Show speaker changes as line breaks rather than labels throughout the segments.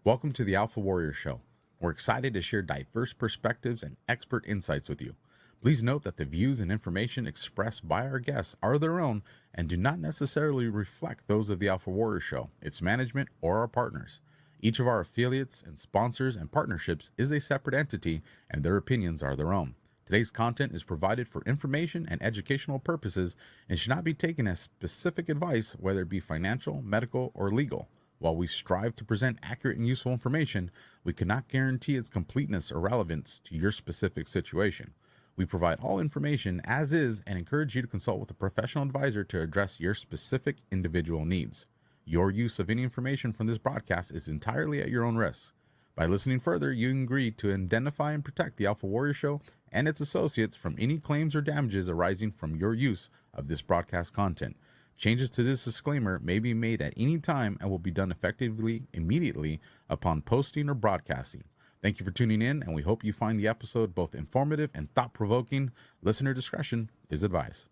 Welcome to the Alpha Warrior Show. We're excited to share diverse perspectives and expert insights with you. Please note that the views and information expressed by our guests are their own and do not necessarily reflect those of the Alpha Warrior Show, its management, or our partners. Each of our affiliates and sponsors and partnerships is a separate entity, and their opinions are their own. Today's content is provided for information and educational purposes and should not be taken as specific advice, whether it be financial, medical, or legal. While we strive to present accurate and useful information, we cannot guarantee its completeness or relevance to your specific situation. We provide all information as is and encourage you to consult with a professional advisor to address your specific individual needs. Your use of any information from this broadcast is entirely at your own risk. By listening further, you agree to identify and protect the Alpha Warrior Show and its associates from any claims or damages arising from your use of this broadcast content. Changes to this disclaimer may be made at any time and will be done effectively immediately upon posting or broadcasting. Thank you for tuning in, and we hope you find the episode both informative and thought-provoking. Listener discretion is advised.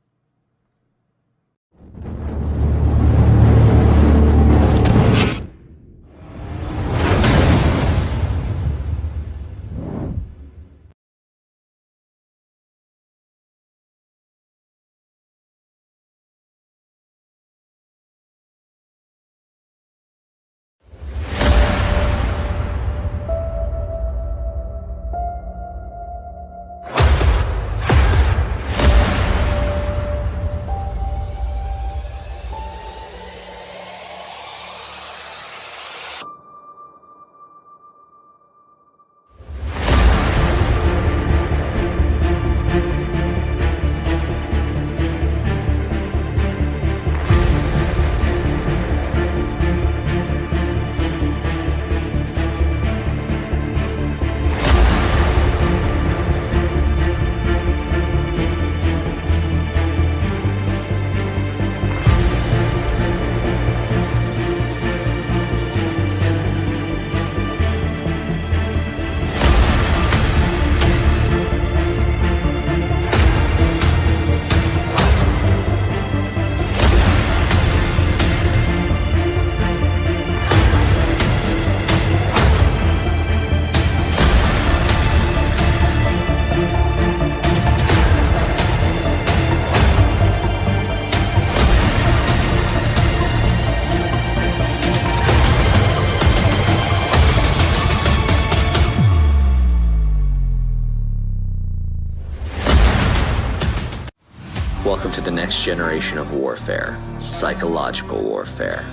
Welcome to the next generation of warfare, psychological warfare.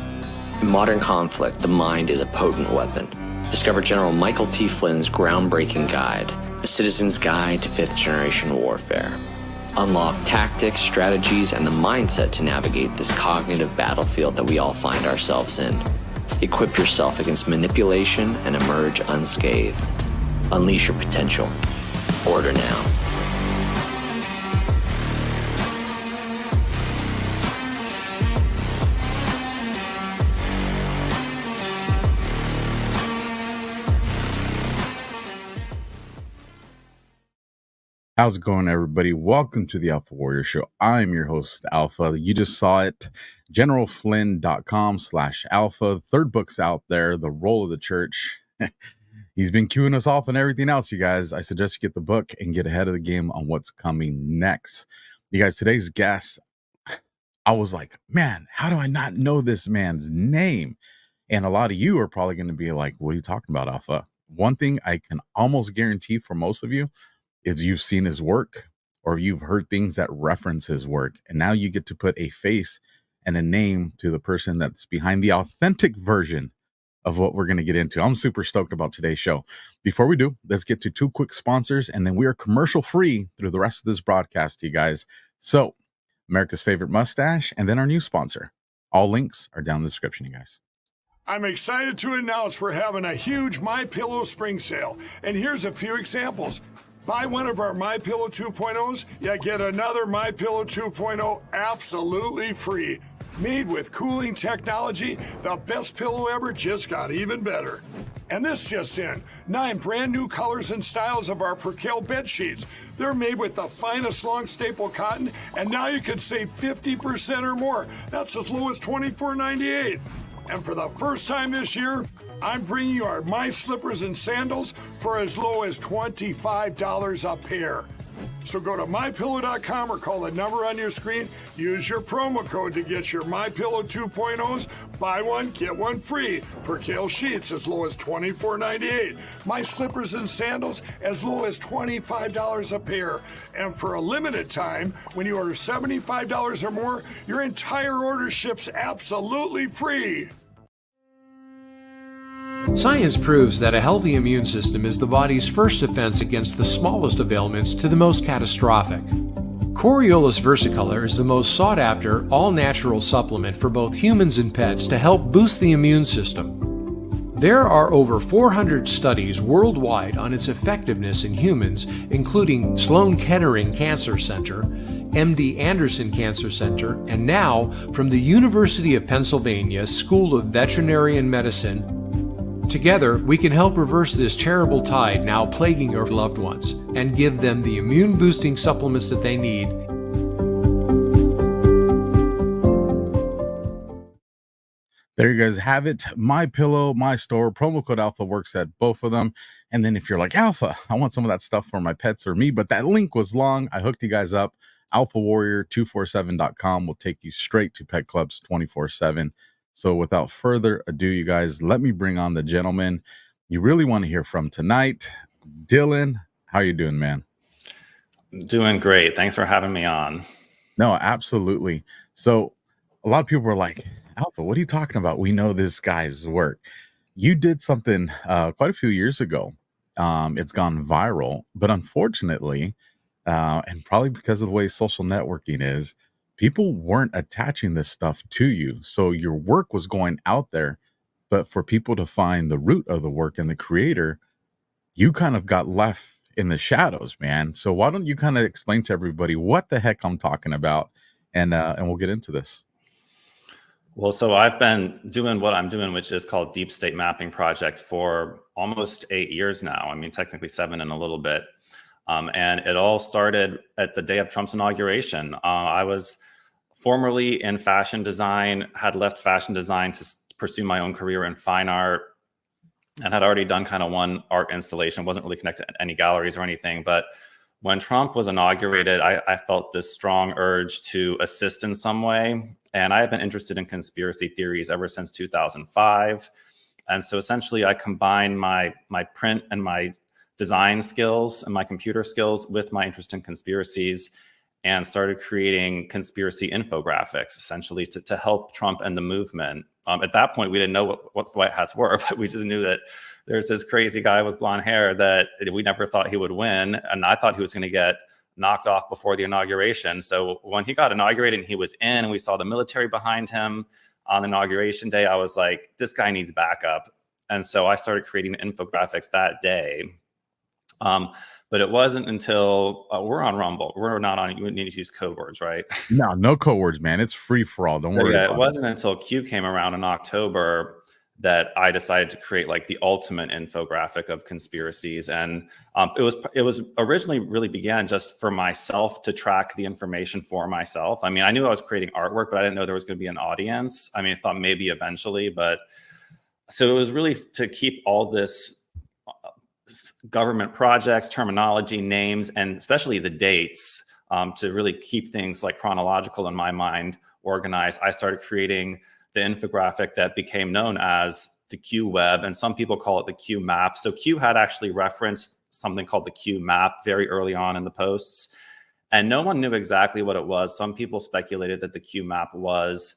In modern conflict, the mind is a potent weapon. Discover General Michael T. Flynn's groundbreaking guide, The Citizen's Guide to Fifth Generation Warfare. Unlock tactics, strategies, and the mindset to navigate this cognitive battlefield that we all find ourselves in. Equip yourself against manipulation and emerge unscathed. Unleash your potential. Order now.
How's it going, everybody? Welcome to the Alpha Warrior Show. I'm your host, Alpha. You just saw it. GeneralFlynn.com/Alpha. Third book's out there, The Role of the Church. He's been queuing us off and everything else, you guys. I suggest you get the book and get ahead of the game on what's coming next. You guys, today's guest, I was like, man, how do I not know this man's name? And a lot of you are probably going to be like, what are you talking about, Alpha? One thing I can almost guarantee for most of you, if you've seen his work or you've heard things that reference his work, and now you get to put a face and a name to the person that's behind the authentic version of what we're going to get into. I'm super stoked about today's show. Before we do, let's get to two quick sponsors, and then we are commercial free through the rest of this broadcast, you guys. So America's favorite mustache, and then our new sponsor. All links are down in the description, you guys.
I'm excited to announce we're having a huge MyPillow spring sale, and here's a few examples. Buy one of our MyPillow 2.0s, you get another MyPillow 2.0 absolutely free. Made with cooling technology, the best pillow ever just got even better. And this just in, 9 brand new colors and styles of our Percale bed sheets. They're made with the finest long staple cotton, and now you can save 50% or more. That's as low as $24.98. And for the first time this year, I'm bringing you our My Slippers and Sandals for as low as $25 a pair. So go to MyPillow.com or call the number on your screen. Use your promo code to get your MyPillow 2.0s. Buy one, get one free. Percale sheets as low as $24.98. My Slippers and Sandals as low as $25 a pair. And for a limited time, when you order $75 or more, your entire order ships absolutely free.
Science proves that a healthy immune system is the body's first defense against the smallest of ailments to the most catastrophic. Coriolus versicolor is the most sought-after, all-natural supplement for both humans and pets to help boost the immune system. There are over 400 studies worldwide on its effectiveness in humans, including Sloan Kettering Cancer Center, MD Anderson Cancer Center, and now from the University of Pennsylvania School of Veterinary Medicine. Together, we can help reverse this terrible tide now plaguing your loved ones and give them the immune-boosting supplements that they need.
There you guys have it. My Pillow, My Store. Promo code Alpha works at both of them. And then if you're like, Alpha, I want some of that stuff for my pets or me, but that link was long, I hooked you guys up. AlphaWarrior247.com will take you straight to Pet Clubs 24/7. So without further ado, you guys, let me bring on the gentleman you really want to hear from tonight. Dylan, how you doing, man?
Doing great. Thanks for having me on.
No, absolutely. So a lot of people were like, Alpha, what are you talking about? We know this guy's work. You did something quite a few years ago. It's gone viral, but unfortunately, and probably because of the way social networking is, people weren't attaching this stuff to you. So your work was going out there, but for people to find the root of the work and the creator, you kind of got left in the shadows, man. So why don't you kind of explain to everybody what the heck I'm talking about, and we'll get into this.
Well, so I've been doing what I'm doing, which is called Deep State Mapping Project, for almost 8 years now. I mean, technically 7 and a little bit. And it all started at the day of Trump's inauguration. I was formerly in fashion design, had left fashion design to pursue my own career in fine art, and had already done kind of one art installation, wasn't really connected to any galleries or anything. But when Trump was inaugurated, I felt this strong urge to assist in some way. And I have been interested in conspiracy theories ever since 2005. And so essentially I combined my print and my design skills and my computer skills with my interest in conspiracies, and started creating conspiracy infographics, essentially to help Trump and the movement. At that point, we didn't know what the White Hats were, but we just knew that there's this crazy guy with blonde hair that we never thought he would win. And I thought he was going to get knocked off before the inauguration. So when he got inaugurated and he was in, and we saw the military behind him on inauguration day, I was like, this guy needs backup. And so I started creating the infographics that day. But it wasn't until we're on Rumble. We're not on. You need to use code words, right?
No code words, man. It's free for all. Don't worry.
Yeah, it wasn't until Q came around in October that I decided to create like the ultimate infographic of conspiracies. And it was originally really began just for myself to track the information for myself. I mean, I knew I was creating artwork, but I didn't know there was going to be an audience. I mean, I thought maybe eventually, but so it was really to keep all this government projects, terminology, names, and especially the dates, to really keep things like chronological in my mind organized. I started creating the infographic that became known as the Q Web, and some people call it the Q Map. So Q had actually referenced something called the Q Map very early on in the posts, and no one knew exactly what it was. Some people speculated that the Q Map was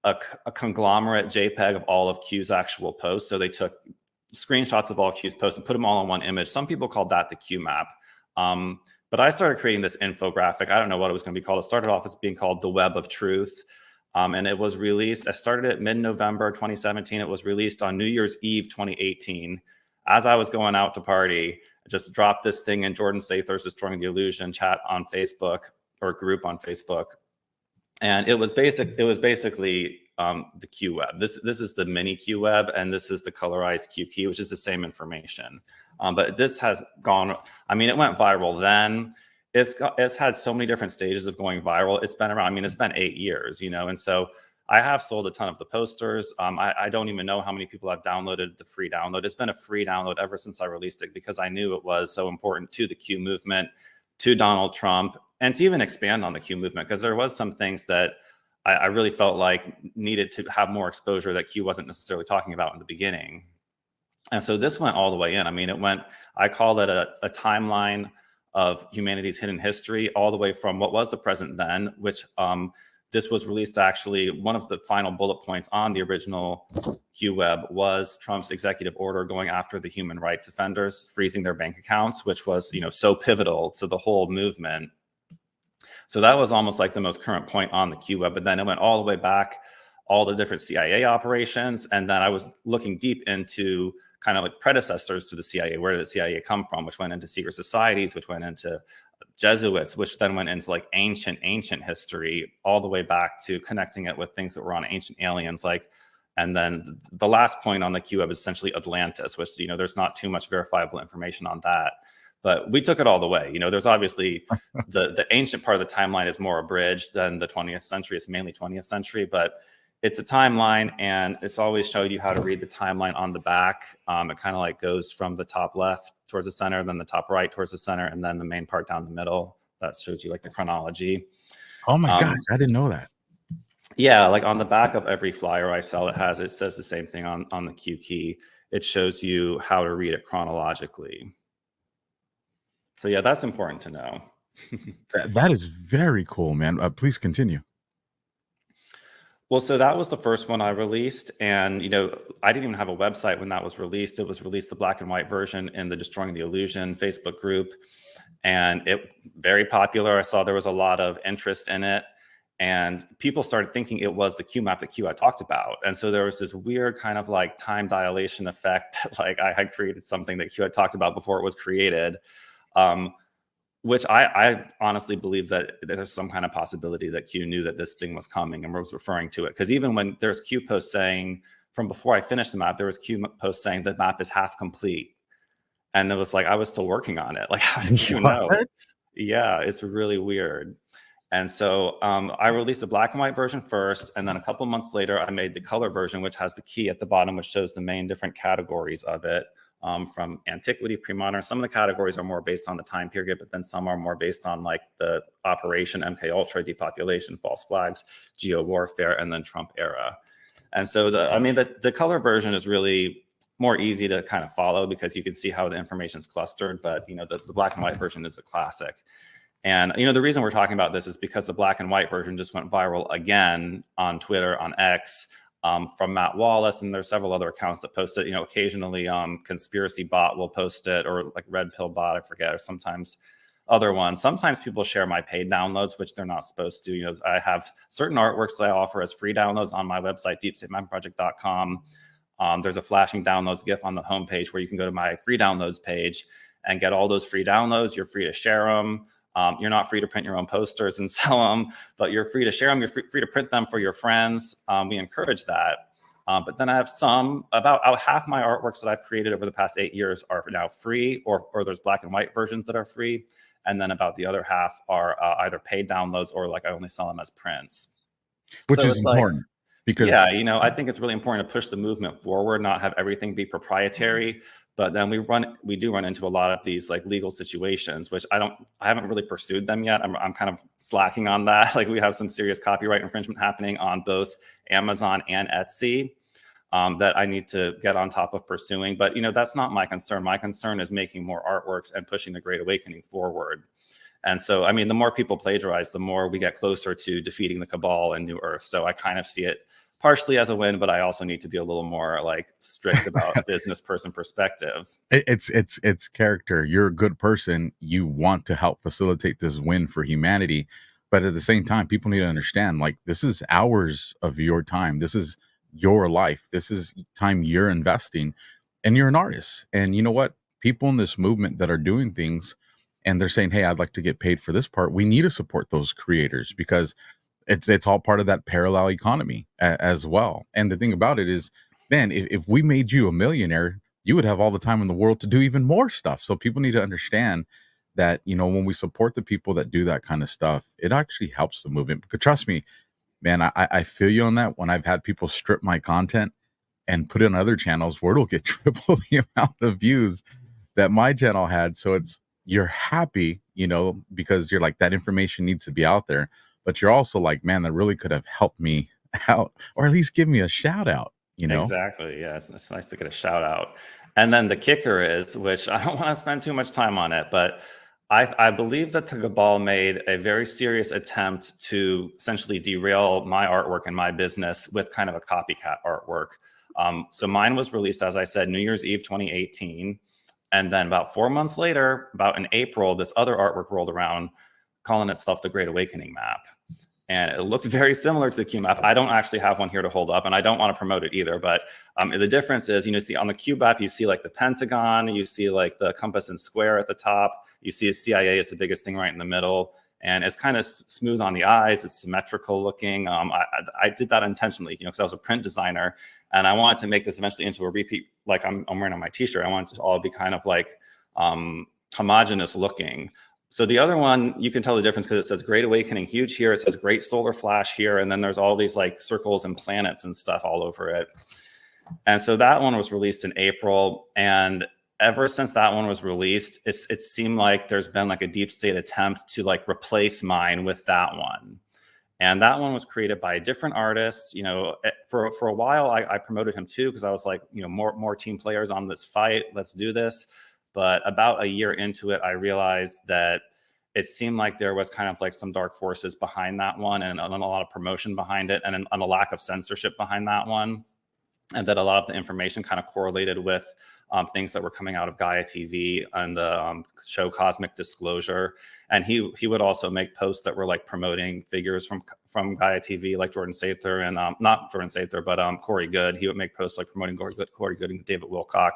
a conglomerate JPEG of all of Q's actual posts. So they took screenshots of all Q's posts and put them all in one image. Some people called that the Q Map. But I started creating this infographic. I don't know what it was going to be called. It started off as being called the Web of Truth. And it was released. I started it mid-November 2017. It was released on New Year's Eve 2018. As I was going out to party, I just dropped this thing in Jordan Sather's Destroying the Illusion chat on Facebook, or group on Facebook. And it was basically the Q Web. This is the mini Q Web, and this is the colorized Q key, which is the same information. But this has gone, I mean, it went viral then. It's had so many different stages of going viral. It's been around, I mean, it's been 8 years, you know, and so I have sold a ton of the posters. I don't even know how many people have downloaded the free download. It's been a free download ever since I released it because I knew it was so important to the Q movement, to Donald Trump, and to even expand on the Q movement, because there was some things that I really felt like needed to have more exposure that Q wasn't necessarily talking about in the beginning. And so this went all the way in. I mean, I call it a timeline of humanity's hidden history, all the way from what was the present then, which this was released actually, one of the final bullet points on the original Q web was Trump's executive order going after the human rights offenders, freezing their bank accounts, which was, so pivotal to the whole movement. So that was almost like the most current point on the Q web, but then it went all the way back, all the different CIA operations. And then I was looking deep into kind of like predecessors to the CIA. Where did the CIA come from? Which went into secret societies, which went into Jesuits, which then went into like ancient history, all the way back to connecting it with things that were on ancient aliens. And then the last point on the Q web is essentially Atlantis, which, there's not too much verifiable information on that. But we took it all the way. There's obviously the ancient part of the timeline is more abridged than the 20th century. It's mainly 20th century, but it's a timeline, and it's always showed you how to read the timeline on the back. It kind of like goes from the top left towards the center, then the top right towards the center, and then the main part down the middle. That shows you like the chronology.
Oh my gosh, I didn't know that.
Yeah, like on the back of every flyer I sell, it says the same thing on the Q key. It shows you how to read it chronologically. So yeah, that's important to know.
That is very cool, man. Please continue.
Well, so that was the first one I released. And, I didn't even have a website when that was released. It was released, the black and white version, in the Destroying the Illusion Facebook group. And it very popular. I saw there was a lot of interest in it. And people started thinking it was the Q map that Q had talked about. And so there was this weird kind of like time dilation effect. Like I had created something that Q had talked about before it was created. Which I honestly believe that there's some kind of possibility that Q knew that this thing was coming and was referring to it. Because even when there's Q posts saying, from before I finished the map, there was Q posts saying the map is half complete. And it was like, I was still working on it. Like, how did Q know? Yeah, it's really weird. And so I released the black and white version first. And then a couple months later, I made the color version, which has the key at the bottom, which shows the main different categories of it. From antiquity, pre-modern. Some of the categories are more based on the time period, but then some are more based on like the operation, MK Ultra, depopulation, false flags, geo-warfare, and then Trump era. And so the color version is really more easy to kind of follow because you can see how the information is clustered, but the black and white version is the classic. And the reason we're talking about this is because the black and white version just went viral again on Twitter, on X, from Matt Wallace, and there's several other accounts that post it. Occasionally Conspiracy Bot will post it, or like Red Pill Bot, I forget, or sometimes other ones. Sometimes people share my paid downloads, which they're not supposed to. I have certain artworks that I offer as free downloads on my website, deepstatemappingproject.com. There's a flashing downloads GIF on the homepage where you can go to my free downloads page and get all those free downloads. You're free to share them. You're not free to print your own posters and sell them, but you're free to share them. You're free to print them for your friends. We encourage that. But then I have about half my artworks that I've created over the past 8 years are now free, or there's black and white versions that are free. And then about the other half are either paid downloads or like I only sell them as prints.
Which is important. Because
yeah, I think it's really important to push the movement forward, not have everything be proprietary. But then we do run into a lot of these like legal situations, which I haven't really pursued them yet. I'm kind of slacking on that. Like we have some serious copyright infringement happening on both Amazon and Etsy that I need to get on top of pursuing. But that's not my concern. My concern is making more artworks and pushing the Great Awakening forward. And so, the more people plagiarize, the more we get closer to defeating the cabal and New Earth. So I kind of see it partially as a win, but I also need to be a little more like strict about business person perspective.
It's character. You're a good person. You want to help facilitate this win for humanity. But at the same time, people need to understand, like, this is hours of your time. This is your life. This is time you're investing, and you're an artist. And you know what? People in this movement that are doing things and they're saying, hey, I'd like to get paid for this part. We need to support those creators because it's all part of that parallel economy as well. And the thing about it is, man, if we made you a millionaire, you would have all the time in the world to do even more stuff. So people need to understand that, when we support the people that do that kind of stuff, it actually helps the movement. Because trust me, man, I feel you on that. When I've had people strip my content and put it on other channels where it'll get triple the amount of views that my channel had. So you're happy, because you're like, that information needs to be out there, but you're also like, man, that really could have helped me out, or at least give me a shout out,
Exactly. Yeah, it's nice to get a shout out. And then the kicker is, which I don't want to spend too much time on it, but I believe that the cabal made a very serious attempt to essentially derail my artwork and my business with kind of a copycat artwork. So mine was released, as I said, New Year's Eve 2018. And then about 4 months later, about in April, this other artwork rolled around calling itself the Great Awakening Map. And it looked very similar to the Q map. I don't actually have one here to hold up, and I don't want to promote it either. But the difference is, see on the Q map, you see like the Pentagon, you see like the compass and square at the top. You see a CIA is the biggest thing right in the middle. And it's kind of smooth on the eyes. It's symmetrical looking. I did that intentionally, because I was a print designer, and I wanted to make this eventually into a repeat, like I'm wearing on my t-shirt. I want it to all be kind of like homogeneous looking. So the other one, you can tell the difference because it says Great Awakening huge here. It says Great Solar Flash here. And then there's all these like circles and planets and stuff all over it. And so that one was released in April. And ever since that one was released, it seemed like there's been like a deep state attempt to like replace mine with that one. And that one was created by a different artist. For a while, I promoted him too, because I was like, more team players on this fight. Let's do this. But about a year into it, I realized that it seemed like there was kind of like some dark forces behind that one, and a lot of promotion behind it, and a lack of censorship behind that one. And that a lot of the information kind of correlated with things that were coming out of Gaia TV and the show Cosmic Disclosure. And he would also make posts that were like promoting figures from Gaia TV, like Jordan Sather and not Jordan Sather, but Corey Good. He would make posts like promoting Corey Good and David Wilcock,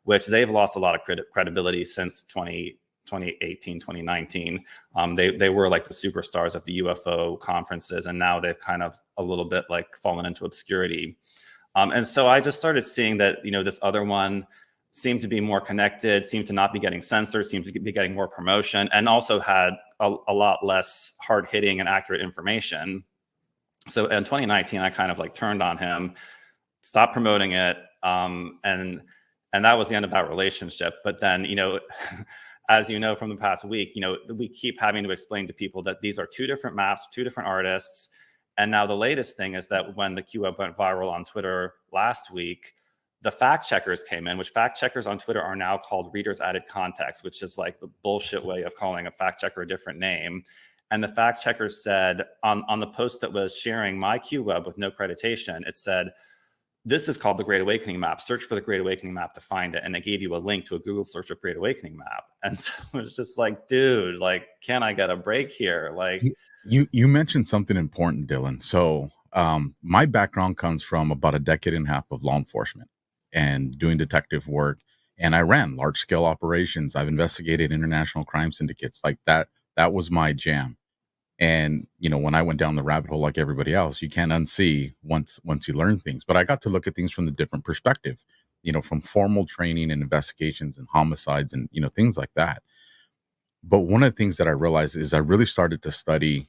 which they've lost a lot of credibility since 2018, 2019. They were like the superstars of the UFO conferences, and now they've kind of a little bit like fallen into obscurity. And so I just started seeing that, this other one seemed to be more connected, seemed to not be getting censored, seemed to be getting more promotion, and also had a lot less hard hitting and accurate information. So in 2019, I kind of like turned on him, stopped promoting it, and that was the end of that relationship. But then, as you know from the past week, we keep having to explain to people that these are two different maps, two different artists. And now the latest thing is that when the QWeb went viral on Twitter last week, the fact checkers came in, which fact checkers on Twitter are now called readers added context, which is like the bullshit way of calling a fact checker a different name. And the fact checkers said on the post that was sharing my QWeb with no accreditation, it said, this is called the Great Awakening Map. Search for the Great Awakening Map to find it. And it gave you a link to a Google search of Great Awakening Map. And so it was just like, dude, like, can I get a break here? Like,
you mentioned something important, Dylan. So my background comes from about a decade and a half of law enforcement and doing detective work. And I ran large scale operations. I've investigated international crime syndicates. Like that was my jam. And, when I went down the rabbit hole like everybody else, you can't unsee once you learn things. But I got to look at things from the different perspective, from formal training and investigations and homicides and, things like that. But one of the things that I realized is I really started to study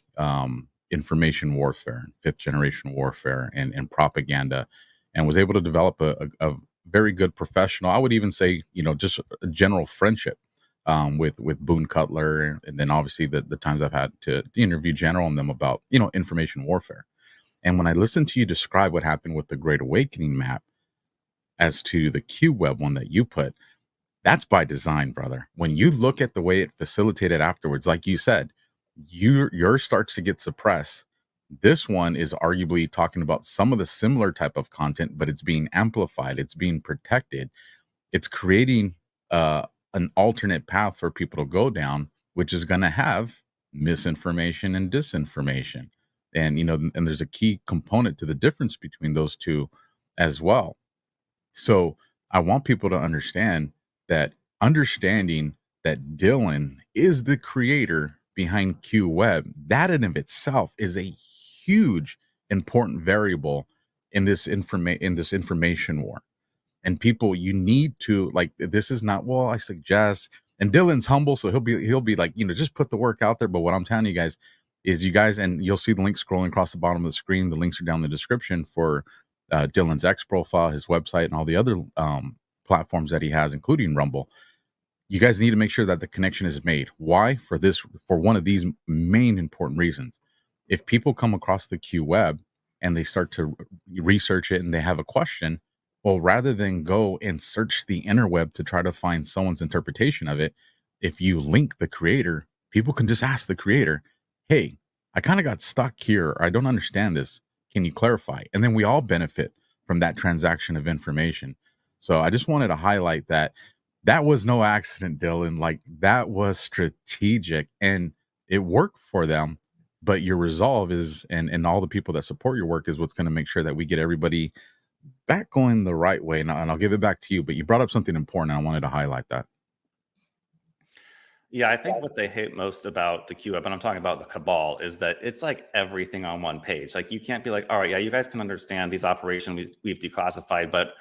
information warfare, fifth generation warfare and propaganda, and was able to develop a very good professional, I would even say, just a general friendship with Boone Cutler, and then obviously the times I've had to interview General and them about, information warfare. And when I listened to you describe what happened with the Great Awakening Map as to the QWeb one that you put, that's by design, brother. When you look at the way it facilitated afterwards, like you said, yours starts to get suppressed. This one is arguably talking about some of the similar type of content, but it's being amplified. It's being protected. It's creating an alternate path for people to go down, which is going to have misinformation and disinformation. And, and there's a key component to the difference between those two as well. So I want people to understanding that Dylan is the creator behind QWeb, that in of itself is a huge important variable in this information war. And people, you need to, like, this is not, well, I suggest, and Dylan's humble, so he'll be like, just put the work out there. But what I'm telling you guys, is you guys, and you'll see the link scrolling across the bottom of the screen. The links are down in the description for Dylan's X profile, his website, and all the other platforms that he has, including Rumble. You guys need to make sure that the connection is made. Why? For one of these main important reasons. If people come across the Q web and they start to research it and they have a question, well, rather than go and search the interweb to try to find someone's interpretation of it, if you link the creator, people can just ask the creator, hey, I kind of got stuck here, or I don't understand this. Can you clarify? And then we all benefit from that transaction of information. So I just wanted to highlight that was no accident, Dylan. Like, that was strategic and it worked for them. But your resolve is, and all the people that support your work is what's going to make sure that we get everybody back going the right way. And I'll give it back to you. But you brought up something important. And I wanted to highlight that.
Yeah, I think what they hate most about the QWeb, and I'm talking about the cabal, is that it's like everything on one page. Like, you can't be like, all right, yeah, you guys can understand these operations we've declassified, but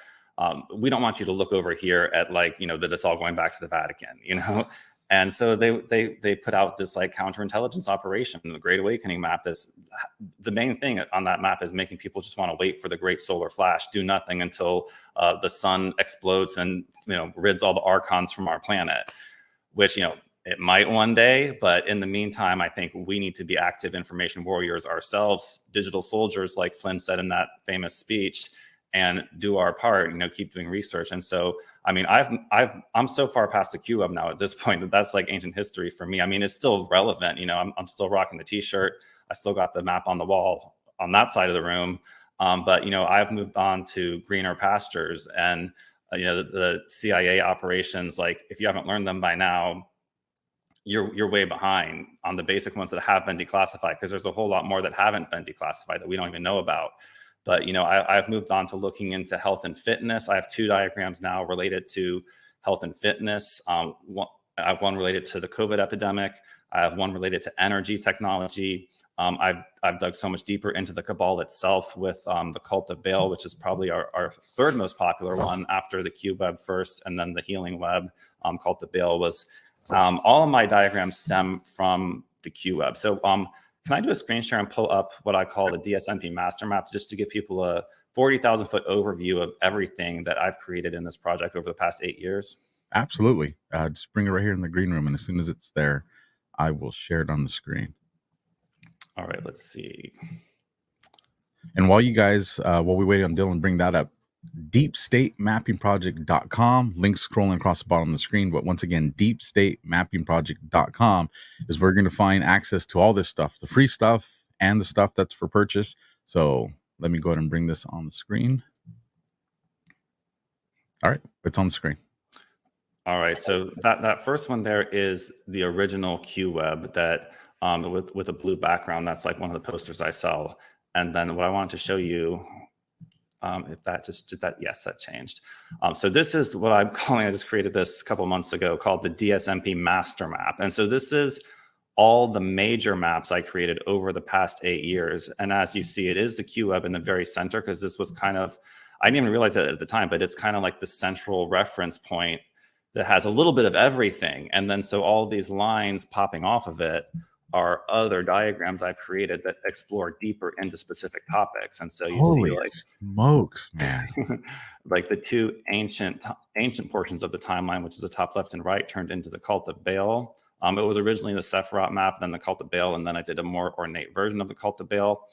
we don't want you to look over here at, like, that it's all going back to the Vatican, And so they put out this like counterintelligence operation, the Great Awakening map. The main thing on that map is making people just want to wait for the great solar flash, do nothing until the sun explodes and rids all the archons from our planet, which it might one day, but in the meantime, I think we need to be active information warriors ourselves, digital soldiers, like Flynn said in that famous speech, and do our part, keep doing research. And so, I mean, I'm so far past the QWeb now at this point that's like ancient history for me. I mean, it's still relevant. I'm still rocking the t-shirt. I still got the map on the wall on that side of the room. But, I've moved on to greener pastures and, the CIA operations. Like, if you haven't learned them by now, you're way behind on the basic ones that have been declassified, because there's a whole lot more that haven't been declassified that we don't even know about. But, I've moved on to looking into health and fitness. I have 2 diagrams now related to health and fitness. I have one related to the COVID epidemic. I have one related to energy technology. I've dug so much deeper into the cabal itself with the cult of Baal, which is probably our 3rd most popular one after the QWeb first, and then the healing web. Cult of Baal was... all of my diagrams stem from the QWeb. So can I do a screen share and pull up what I call the DSMP master map, just to give people a 40,000 foot overview of everything that I've created in this project over the past 8 years?
Absolutely. Just bring it right here in the green room. And as soon as it's there, I will share it on the screen.
All right, let's see.
And while you guys, while we wait on Dylan, bring that up, deepstatemappingproject.com, links scrolling across the bottom of the screen. But once again, deepstatemappingproject.com is where you're going to find access to all this stuff, the free stuff and the stuff that's for purchase. So let me go ahead and bring this on the screen. All right, it's on the screen.
All right, so that first one there is the original QWeb that with a blue background. That's like one of the posters I sell. And then what I wanted to show you, if that just did that, yes, that changed. So this is what I'm calling, I just created this a couple months ago, called the DSMP master map. And so this is all the major maps I created over the past 8 years. And as you see, it is the QWeb in the very center, because this was kind of, I didn't even realize that at the time, but it's kind of like the central reference point that has a little bit of everything. And then so all these lines popping off of it are other diagrams I've created that explore deeper into specific topics. And so you
Holy
see, like,
smokes, man.
like the 2 ancient portions of the timeline, which is the top left and right, turned into the cult of Baal. It was originally the Sephiroth map, then the cult of Baal, and then I did a more ornate version of the cult of Baal.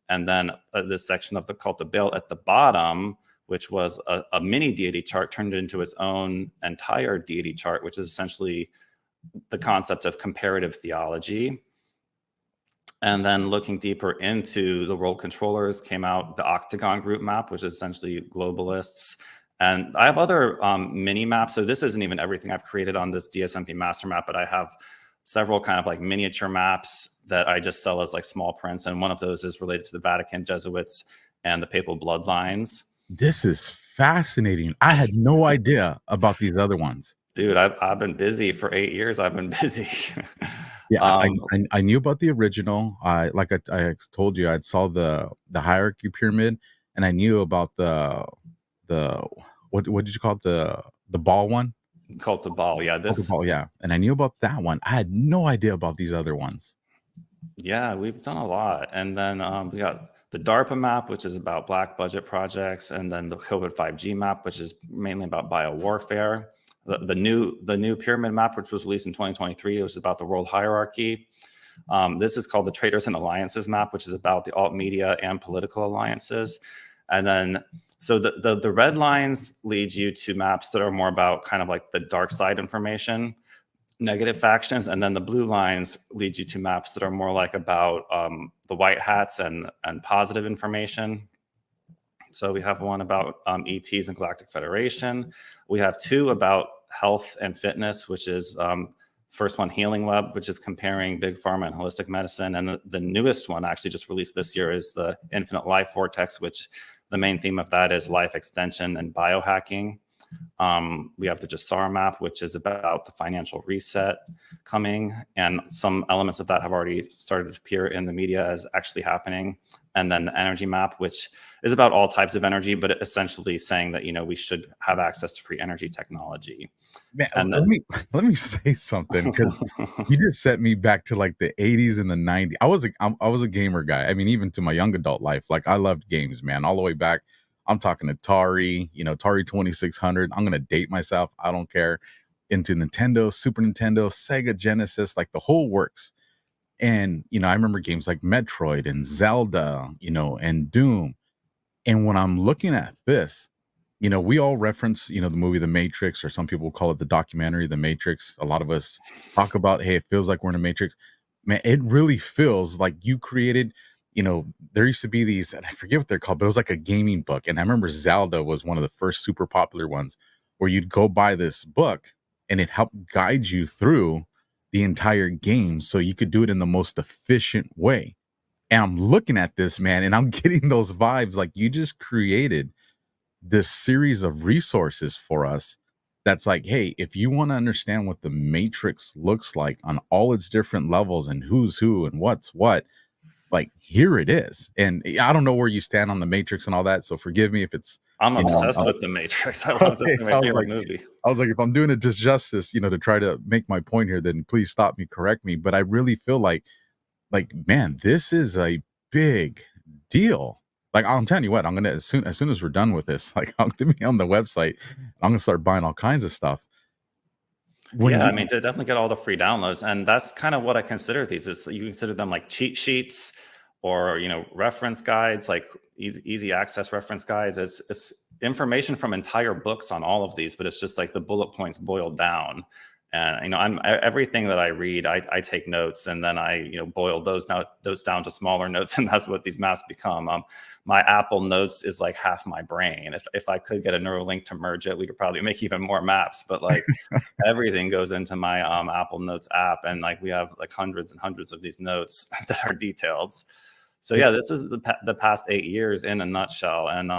And then this section of the cult of Baal at the bottom, which was a mini deity chart, turned into its own entire deity chart, which is essentially the concept of comparative theology. And then looking deeper into the world controllers came out the Octagon group map, which is essentially globalists. And I have other mini maps. So this isn't even everything I've created on this DSMP master map, but I have several kind of like miniature maps that I just sell as like small prints. And one of those is related to the Vatican, Jesuits, and the papal bloodlines.
This is fascinating. I had no idea about these other ones.
Dude, I've been busy for 8 years. I've been busy.
Yeah, I knew about the original. I told you, I saw the hierarchy pyramid, and I knew about the what did you call it, the ball one?
Cult of Baal, yeah.
Cult of Baal, yeah. And I knew about that one. I had no idea about these other ones.
Yeah, we've done a lot. And then we got the DARPA map, which is about black budget projects, and then the COVID 5G map, which is mainly about biowarfare. The new pyramid map, which was released in 2023, was about the world hierarchy. This is called the Traders and Alliances map, which is about the alt media and political alliances. And then, so the red lines lead you to maps that are more about kind of like the dark side information, negative factions, and then the blue lines lead you to maps that are more like about the white hats and positive information. So we have one about ETs and Galactic Federation. We have two about health and fitness, which is first one, Healing Web, which is comparing big pharma and holistic medicine. And the newest one, actually just released this year, is the Infinite Life Vortex, which the main theme of that is life extension and biohacking. We have the Jassar map, which is about the financial reset coming, and some elements of that have already started to appear in the media as actually happening. And then the energy map, which is about all types of energy, but essentially saying that, you know, we should have access to free energy technology.
Man,
And
let me say something, because you just set me back to like the 80s and the 90s. I was a gamer guy. I mean, even to my young adult life, like I loved games, man, all the way back. I'm talking Atari, you know, Atari 2600. I'm gonna date myself. I don't care. Into Nintendo, Super Nintendo, Sega Genesis, like the whole works. And you know, I remember games like Metroid and Zelda, you know, and Doom. And when I'm looking at this, you know, we all reference, you know, the movie The Matrix, or some people call it the documentary The Matrix. A lot of us talk about, hey, it feels like we're in a Matrix. Man, it really feels like you created, you know, there used to be these, and I forget what they're called, but it was like a gaming book. And I remember Zelda was one of the first super popular ones, where you'd go buy this book and it helped guide you through the entire game so you could do it in the most efficient way. And I'm looking at this, man, and I'm getting those vibes like you just created this series of resources for us that's like, hey, if you want to understand what the Matrix looks like on all its different levels and who's who and what's what, like, here it is. And I don't know where you stand on the Matrix and all that, so forgive me if it's,
I'm
you know,
obsessed with The Matrix. I love this.
okay,
It's
so
my favorite movie.
I was like, if I'm doing it just justice, you know, to try to make my point here, then please stop me, correct me. But I really feel like, man, this is a big deal. Like, I'm telling you what, I'm gonna, as soon as we're done with this, like, I'm gonna be on the website. I'm gonna start buying all kinds of stuff.
Yeah, I mean, to definitely get all the free downloads. And that's kind of what I consider these. Is you consider them like cheat sheets, or, you know, reference guides, like easy access reference guides. It's information from entire books on all of these, but it's just like the bullet points boiled down. And, you know, everything that I read, I take notes, and then I, you know, boil those down to smaller notes, and that's what these maps become. My Apple Notes is like half my brain. If I could get a Neuralink to merge it, we could probably make even more maps. But like everything goes into my Apple Notes app, and like we have like hundreds and hundreds of these notes that are detailed. So yeah, this is the past 8 years in a nutshell. And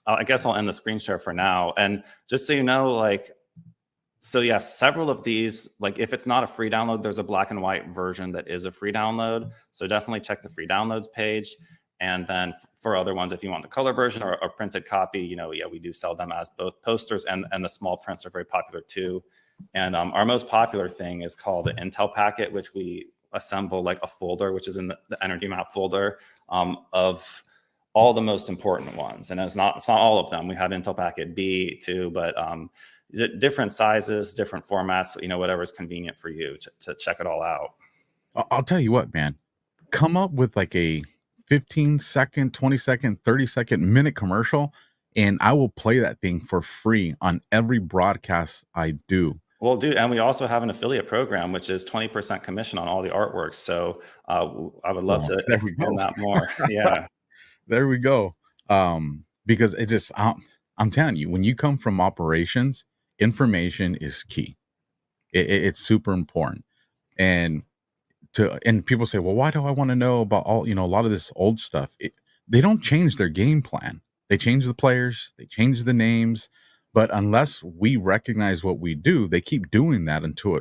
I guess I'll end the screen share for now. And just so you know, like, so yeah, several of these, like if it's not a free download, there's a black and white version that is a free download. So definitely check the free downloads page. And then for other ones, if you want the color version or a printed copy, you know, yeah, we do sell them as both posters, and the small prints are very popular too. And our most popular thing is called the Intel packet, which we assemble like a folder, which is in the energy map folder, of all the most important ones. And it's not all of them. We have Intel packet B too, but different sizes, different formats, you know, whatever's convenient for you to check it all out.
I'll tell you what, man, come up with like a 15-second, 20-second, 30-second minute commercial, and I will play that thing for free on every broadcast I do.
Well, dude, and we also have an affiliate program, which is 20% commission on all the artworks. So I would love to expand that more. Yeah.
There we go. Because it just, I'm telling you, when you come from operations, information is key. It's super important. And people say, well, why do I want to know about all, you know, a lot of this old stuff? They don't change their game plan. They change the players, they change the names, but unless we recognize what we do, they keep doing that until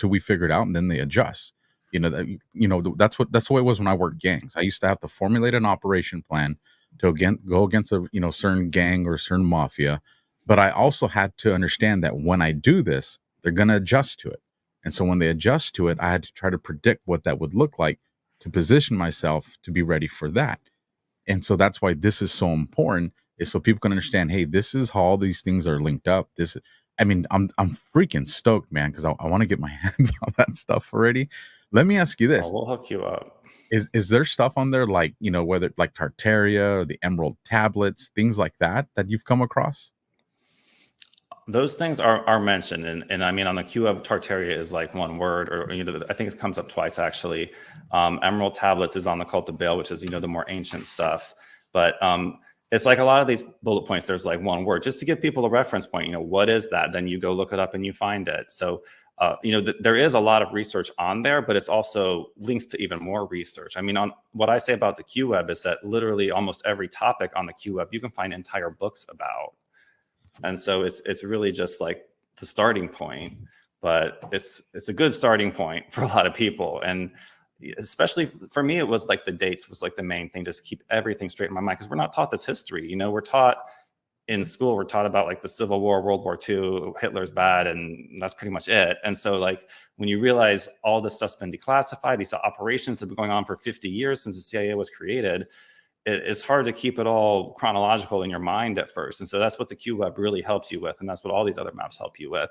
we figure it out, and then they adjust. That's the way it was when I worked gangs. I used to have to formulate an operation plan to go against a certain gang or a certain mafia, but I also had to understand that when I do this, they're going to adjust to it. And so when they adjust to it, I had to try to predict what that would look like to position myself to be ready for that. And so that's why this is so important, is so people can understand, hey, this is how all these things are linked up. I mean, I'm freaking stoked, man, because I want to get my hands on that stuff already. Let me ask you this.
We'll hook you up.
Is there stuff on there like, whether like Tartaria or the Emerald tablets, things like that you've come across?
Those things are mentioned, and I mean, on the QWeb, Tartaria is like one word, or I think it comes up twice actually. Emerald tablets is on the Cult of Baal, which is the more ancient stuff. But it's like a lot of these bullet points, there's like one word just to give people a reference point. What is that? Then you go look it up and you find it. So there is a lot of research on there, but it's also links to even more research. I mean, on what I say about the QWeb is that literally almost every topic on the QWeb you can find entire books about. And so it's really just like the starting point, but it's a good starting point for a lot of people. And especially for me, it was like the dates was like the main thing, just keep everything straight in my mind, because we're not taught this history. We're taught in school, we're taught about like the Civil War, World War II, Hitler's bad, and that's pretty much it. And so like when you realize all this stuff's been declassified, these operations have been going on for 50 years since the CIA was created, it's hard to keep it all chronological in your mind at first. And so that's what the QWeb really helps you with. And that's what all these other maps help you with.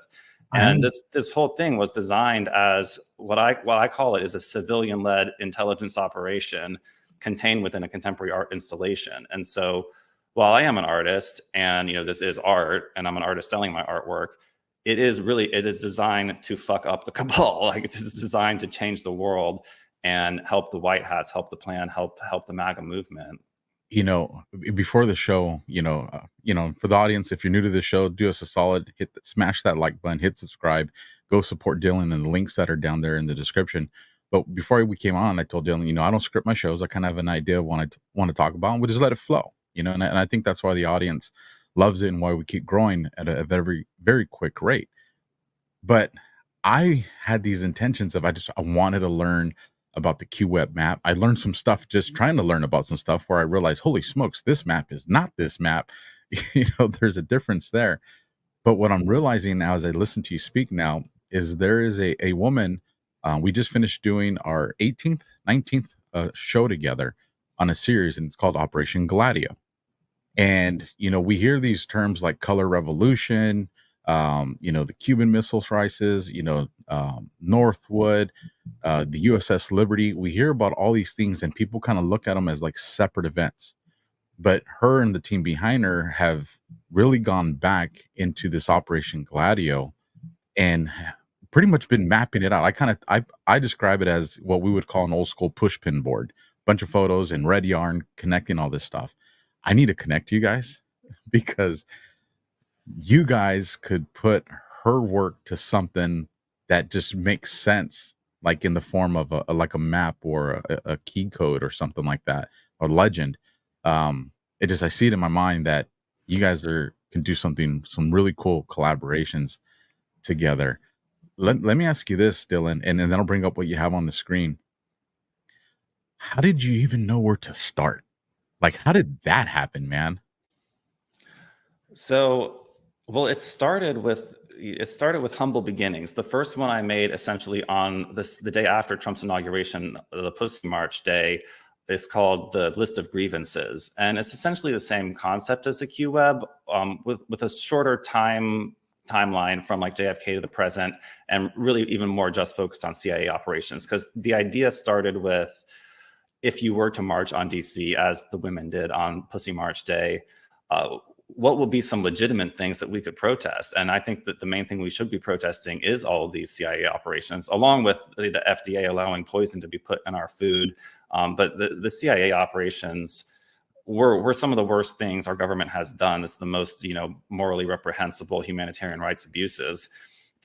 And this whole thing was designed as what I call it is a civilian-led intelligence operation contained within a contemporary art installation. And so while I am an artist and, this is art and I'm an artist selling my artwork, it is designed to fuck up the cabal. Like it's designed to change the world and help the white hats, help the plan, help the MAGA movement.
Before the show, for the audience, if you're new to the show, do us a solid, smash that like button, hit subscribe, go support Dylan and the links that are down there in the description. But before we came on, I told Dylan, I don't script my shows. I kind of have an idea of what I want to talk about, and we'll just let it flow, and I think that's why the audience loves it and why we keep growing at a very, very quick rate. But I had these intentions of I wanted to learn about the QWeb map. I learned some stuff just trying to learn about some stuff where I realized, holy smokes, this map is not this map. There's a difference there. But what I'm realizing now as I listen to you speak now is there is a woman, we just finished doing our 18th, 19th show together on a series, and it's called Operation Gladio. And, we hear these terms like color revolution, the Cuban Missile Crisis, Northwood, the USS Liberty. We hear about all these things and people kind of look at them as like separate events. But her and the team behind her have really gone back into this Operation Gladio and pretty much been mapping it out. I describe it as what we would call an old school pushpin board, bunch of photos and red yarn connecting all this stuff. I need to connect you guys because you guys could put her work to something that just makes sense, like in the form of a map or a key code or something like that, or legend. I see it in my mind that you guys can do some really cool collaborations together. Let me ask you this, Dylan, and then I'll bring up what you have on the screen. How did you even know where to start? Like, how did that happen, man?
So, well, it started with humble beginnings. The first one I made essentially on the day after Trump's inauguration, the Pussy March day, is called the List of Grievances. And it's essentially the same concept as the QWeb, with a shorter timeline from like JFK to the present, and really even more just focused on CIA operations. Because the idea started with, if you were to march on DC as the women did on Pussy March Day, what will be some legitimate things that we could protest? And I think that the main thing we should be protesting is all of these CIA operations, along with the FDA allowing poison to be put in our food. But the CIA operations were some of the worst things our government has done. It's the most, morally reprehensible humanitarian rights abuses.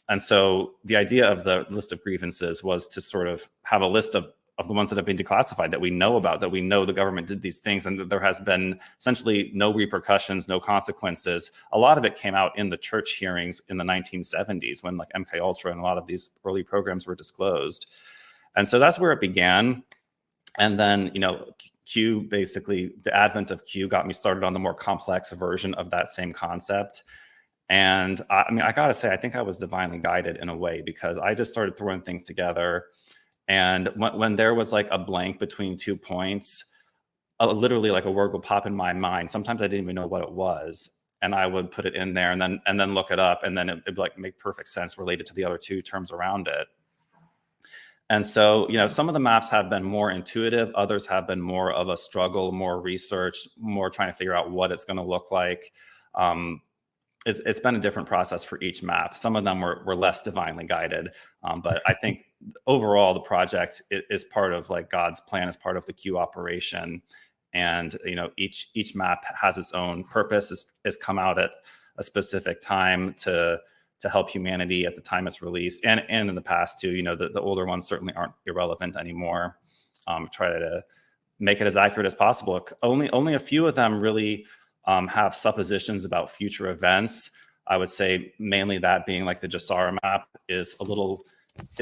And so the idea of the list of grievances was to sort of have a list of the ones that have been declassified that we know about, that we know the government did these things, and that there has been essentially no repercussions, no consequences. A lot of it came out in the church hearings in the 1970s when like MK Ultra and a lot of these early programs were disclosed. And so that's where it began. And then, Q, basically the advent of Q got me started on the more complex version of that same concept. And I mean, I gotta say, I think I was divinely guided in a way, because I just started throwing things together. And when there was like a blank between 2 points, literally like a word would pop in my mind. Sometimes I didn't even know what it was, and I would put it in there and then look it up, and then it'd like make perfect sense related to the other 2 terms around it. And so, you know, some of the maps have been more intuitive, others have been more of a struggle, more research, more trying to figure out what it's going to look like. It's been a different process for each map. Some of them were less divinely guided, but I think overall the project is part of like God's plan, as part of the Q operation. And you know, each map has its own purpose. It's come out at a specific time to help humanity at the time it's released, and in the past too. You know, the older ones certainly aren't irrelevant anymore. Try to make it as accurate as possible. Only a few of them really have suppositions about future events. I would say mainly that being like the Jassara map is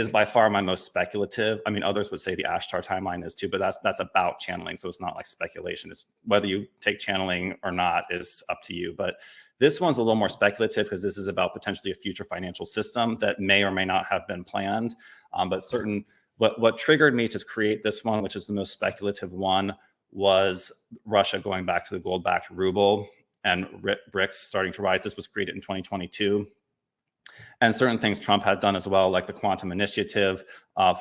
by far my most speculative. I mean, others would say the Ashtar timeline is too, but that's about channeling, so it's not like speculation. It's whether you take channeling or not is up to you. But this one's a little more speculative, because this is about potentially a future financial system that may or may not have been planned. But what triggered me to create this one, which is the most speculative one, was Russia going back to the gold-backed ruble and BRICS starting to rise. This was created in 2022. And certain things Trump had done as well, like the quantum initiative,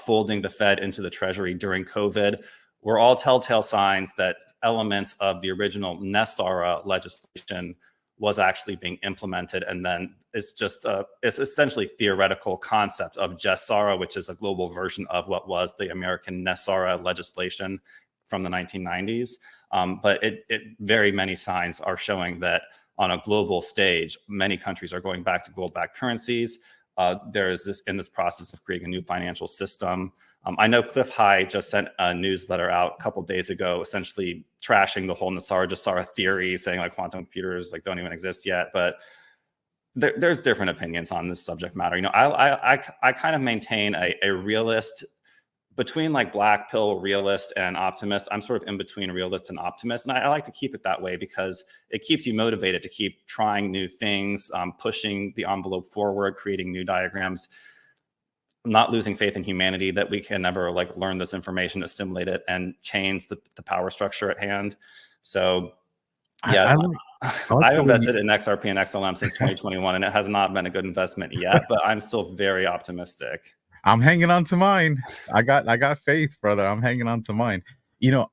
folding the Fed into the Treasury during COVID, were all telltale signs that elements of the original NESARA legislation was actually being implemented. And then it's essentially theoretical concept of JESARA, which is a global version of what was the American NESARA legislation from the 1990s. But very many signs are showing that on a global stage, many countries are going back to gold-backed currencies. There is this process of creating a new financial system. I know Cliff High just sent a newsletter out a couple days ago, essentially trashing the whole NESARA theory, saying like quantum computers like don't even exist yet. But there's different opinions on this subject matter. You know, I kind of maintain a realist. Between like black pill realist and optimist, I'm sort of in between realist and optimist. And I like to keep it that way, because it keeps you motivated to keep trying new things, pushing the envelope forward, creating new diagrams, not losing faith in humanity that we can never like learn this information, assimilate it, and change the power structure at hand. So yeah, I've invested in XRP and XLM since 2021, and it has not been a good investment yet, but I'm still very optimistic.
I'm hanging on to mine. I got faith, brother. I'm hanging on to mine. You know,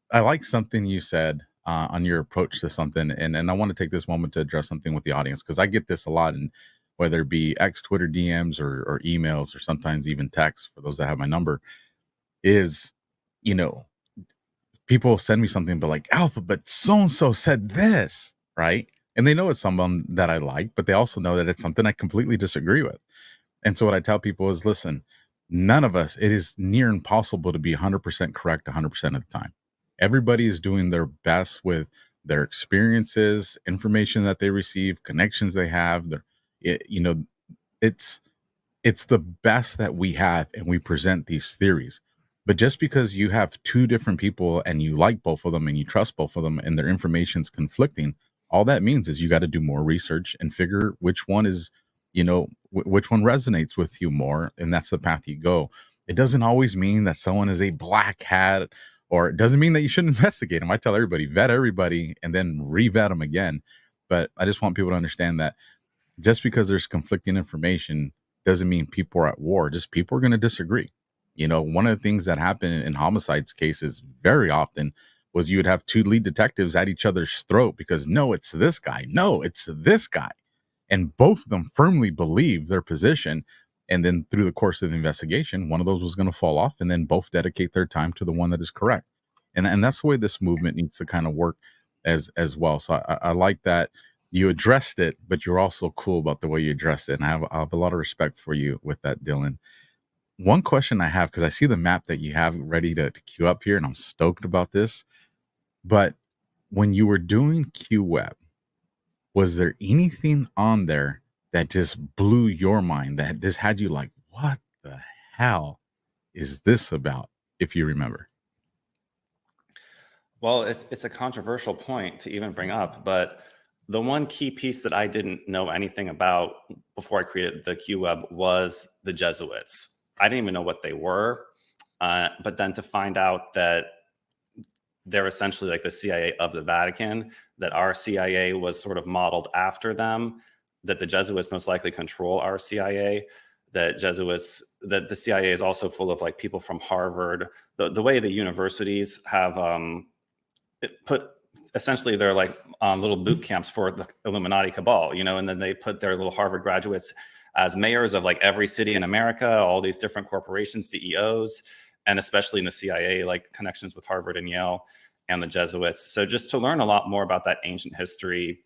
I like something you said on your approach to something, and I want to take this moment to address something with the audience, because I get this a lot, and whether it be X, Twitter DMs or emails, or sometimes even texts for those that have my number, is, you know, people send me something, but like, Alpha, but so-and-so said this, right? And they know it's someone that I like, but they also know that it's something I completely disagree with. And so what I tell people is, listen, none of us, it is near impossible to be 100% correct 100% of the time. Everybody is doing their best with their experiences, information that they receive, connections they have. It's the best that we have, and we present these theories. But just because you have 2 different people and you like both of them and you trust both of them and their information's conflicting, all that means is you got to do more research and figure which one is, you know, which one resonates with you more, and that's the path you go. It doesn't always mean that someone is a black hat, or it doesn't mean that you shouldn't investigate them. I tell everybody, vet everybody and then re-vet them again. But I just want people to understand that just because there's conflicting information doesn't mean people are at war. Just people are going to disagree. You know, one of the things that happen in homicides cases very often was you would have 2 lead detectives at each other's throat because, no, it's this guy. No, it's this guy. And both of them firmly believe their position. And then through the course of the investigation, one of those was going to fall off, and then both dedicate their time to the one that is correct. And that's the way this movement needs to kind of work as well. So I like that you addressed it, but you're also cool about the way you addressed it. And I have a lot of respect for you with that, Dylan. One question I have, because I see the map that you have ready to queue up here, and I'm stoked about this. But when you were doing QWeb, was there anything on there that just blew your mind, that just had you like, what the hell is this about, if you remember?
Well, it's a controversial point to even bring up, but the one key piece that I didn't know anything about before I created the QWeb was the Jesuits. I didn't even know what they were. But then to find out that they're essentially like the CIA of the Vatican, that our CIA was sort of modeled after them, that the Jesuits most likely control our CIA, that the CIA is also full of like people from Harvard. The way the universities have put, essentially they're like little boot camps for the Illuminati cabal, you know, and then they put their little Harvard graduates as mayors of like every city in America, all these different corporations, CEOs, and especially in the CIA, like connections with Harvard and Yale and the Jesuits. So just to learn a lot more about that ancient history,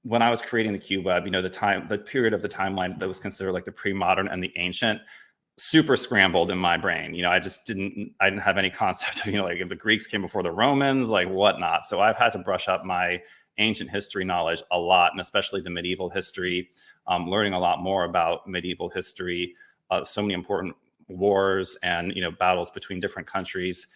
when I was creating the QWeb, you know, the period of the timeline that was considered like the pre-modern and the ancient, super scrambled in my brain. You know, I didn't have any concept of, you know, like if the Greeks came before the Romans, like whatnot. So I've had to brush up my ancient history knowledge a lot, and especially the medieval history, learning a lot more about medieval history, so many important wars and, you know, battles between different countries,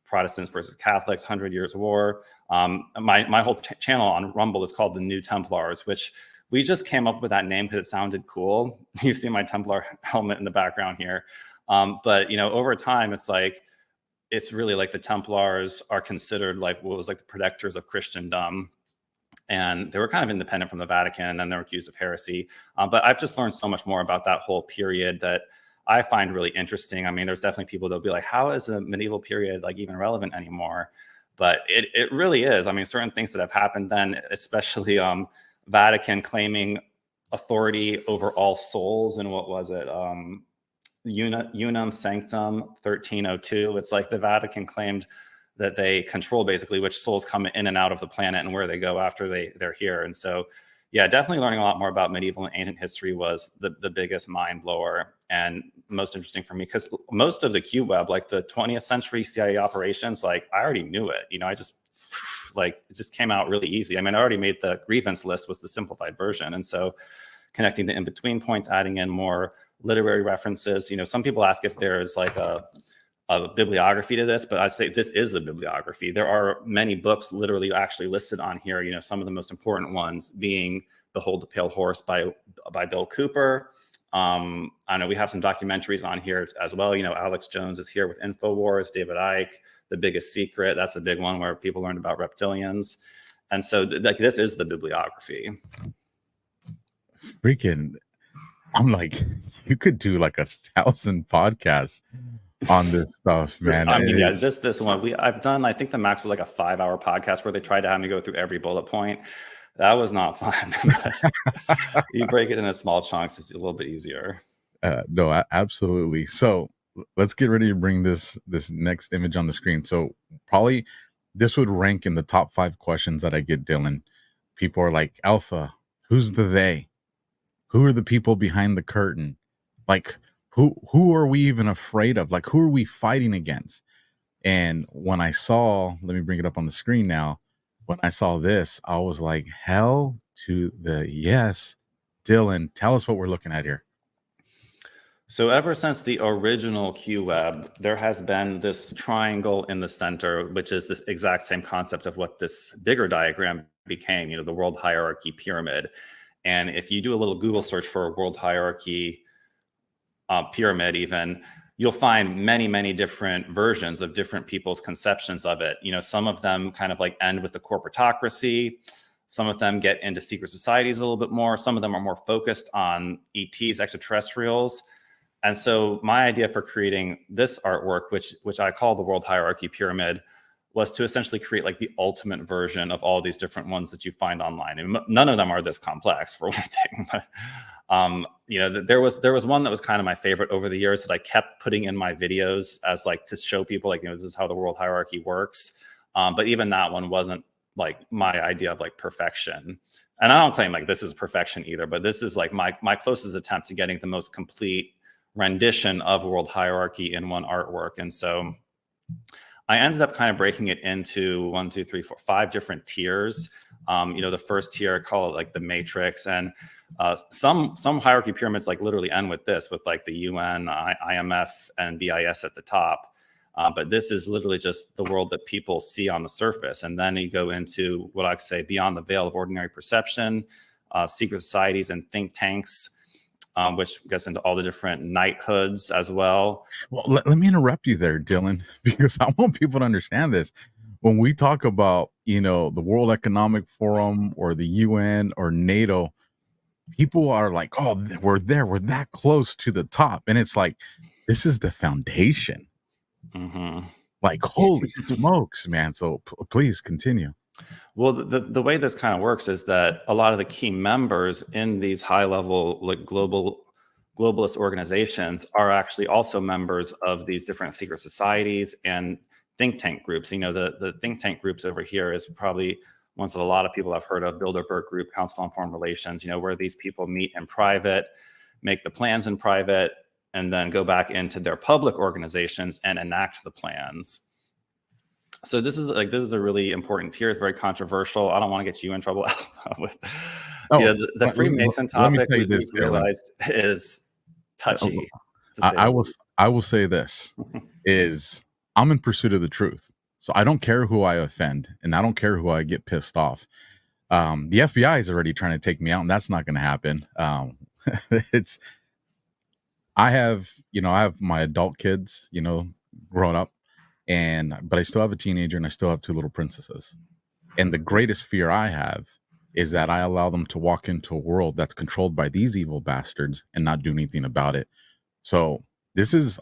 Protestants versus Catholics, 100 Years' War. My whole channel on Rumble is called the New Templars, which we just came up with that name because it sounded cool. You see my Templar helmet in the background here. But, you know, over time, it's really like the Templars are considered like what was like the protectors of Christendom. And they were kind of independent from the Vatican, and then they're accused of heresy. But I've just learned so much more about that whole period that I find really interesting. I mean, there's definitely people that'll be like, how is the medieval period like even relevant anymore? But it really is. I mean, certain things that have happened then, especially Vatican claiming authority over all souls, and what was it? Unum Sanctum 1302. It's like the Vatican claimed that they control basically which souls come in and out of the planet and where they go after they're here. And so, yeah, definitely learning a lot more about medieval and ancient history was the biggest mind blower and most interesting for me, because most of the QWeb, like the 20th century CIA operations, like I already knew it. You know, it just came out really easy. I mean, I already made the grievance list was the simplified version. And so connecting the in-between points, adding in more literary references. You know, some people ask if there's like a bibliography to this, but I'd say this is a bibliography. There are many books literally actually listed on here. You know, some of the most important ones being Behold the Pale Horse by Bill Cooper. I know we have some documentaries on here as well. You know, Alex Jones is here with InfoWars, David Icke, The Biggest Secret. That's a big one where people learned about reptilians. And so like this is the bibliography.
Freaking, I'm like, you could do like 1,000 podcasts on this stuff, man.
I mean, yeah, just this one. I've done, I think the max was like a 5-hour podcast where they tried to have me go through every bullet point. That was not fun. You break it into small chunks, it's a little bit easier.
No, absolutely. So let's get ready to bring this next image on the screen. So probably this would rank in the top 5 questions that I get, Dylan. People are like, Alpha, who's the they? Who are the people behind the curtain? Like, who are we even afraid of? Like, who are we fighting against? And when I saw, let me bring it up on the screen now. When I saw this, I was like, hell to the yes. Dylan, tell us what we're looking at here.
So ever since the original QWeb, there has been this triangle in the center, which is this exact same concept of what this bigger diagram became, you know, the world hierarchy pyramid. And if you do a little Google search for a world hierarchy pyramid even, you'll find many, many different versions of different people's conceptions of it. You know, some of them kind of like end with the corporatocracy. Some of them get into secret societies a little bit more. Some of them are more focused on ETs, extraterrestrials. And so my idea for creating this artwork, which I call the world hierarchy pyramid, was to essentially create like the ultimate version of all these different ones that you find online. And none of them are this complex, for one thing. But, you know, there was one that was kind of my favorite over the years that I kept putting in my videos as like to show people like, you know, this is how the world hierarchy works. But even that one wasn't like my idea of like perfection. And I don't claim like this is perfection either, but this is like my closest attempt to getting the most complete rendition of world hierarchy in one artwork. And so I ended up kind of breaking it into 1, 2, 3, 4, 5 different tiers. You know, the first tier, I call it like the matrix, and some hierarchy pyramids like literally end with this, with like the UN, IMF, and BIS at the top. But this is literally just the world that people see on the surface. And then you go into what I say beyond the veil of ordinary perception, secret societies and think tanks, which gets into all the different knighthoods as well.
Well, let me interrupt you there, Dylan, because I want people to understand this. When we talk about, the World Economic Forum or the UN or NATO, people are like, oh, we're there. We're that close to the top. And it's like, this is the foundation.
Mm-hmm.
Like, holy smokes, man. So please continue.
Well, the way this kind of works is that a lot of the key members in these high level, like globalist organizations are actually also members of these different secret societies and think tank groups. The think tank groups over here is probably ones that a lot of people have heard of: Bilderberg Group, Council on Foreign Relations, where these people meet in private, make the plans in private, and then go back into their public organizations and enact the plans. So this is a really important tier. It's very controversial. I don't want to get you in trouble with the Freemason topic. We realized is touchy.
I will say this is I'm in pursuit of the truth. So I don't care who I offend, and I don't care who I get pissed off. The FBI is already trying to take me out, and that's not going to happen. I have my adult kids, grown up, but I still have a teenager, and I still have two little princesses. And the greatest fear I have is that I allow them to walk into a world that's controlled by these evil bastards and not do anything about it. So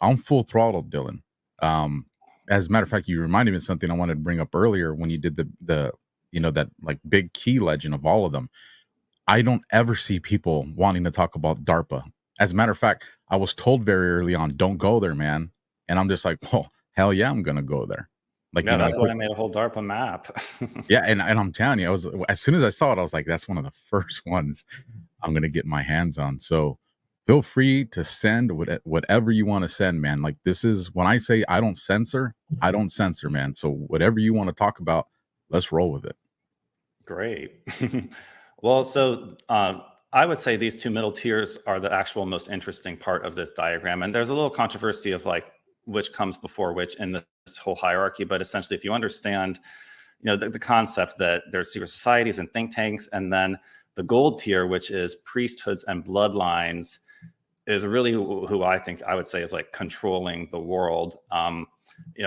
I'm full throttle, Dylan. As a matter of fact, you reminded me of something I wanted to bring up earlier when you did the that like big key legend of all of them. I don't ever see people wanting to talk about DARPA. As a matter of fact, I was told very early on, don't go there, man. And I'm just like, well, hell yeah, I'm going to go there. Like,
that's why I made a whole DARPA map.
Yeah. And I'm telling you, as soon as I saw it, I was like, that's one of the first ones I'm going to get my hands on. So feel free to send whatever you want to send, man. Like, this is when I say I don't censor, man. So whatever you want to talk about, let's roll with it.
Great. Well, so I would say these two middle tiers are the actual most interesting part of this diagram. And there's a little controversy of like which comes before which in this whole hierarchy. But essentially, if you understand, the concept that there's secret societies and think tanks, and then the gold tier, which is priesthoods and bloodlines, is really who I would say is like controlling the world.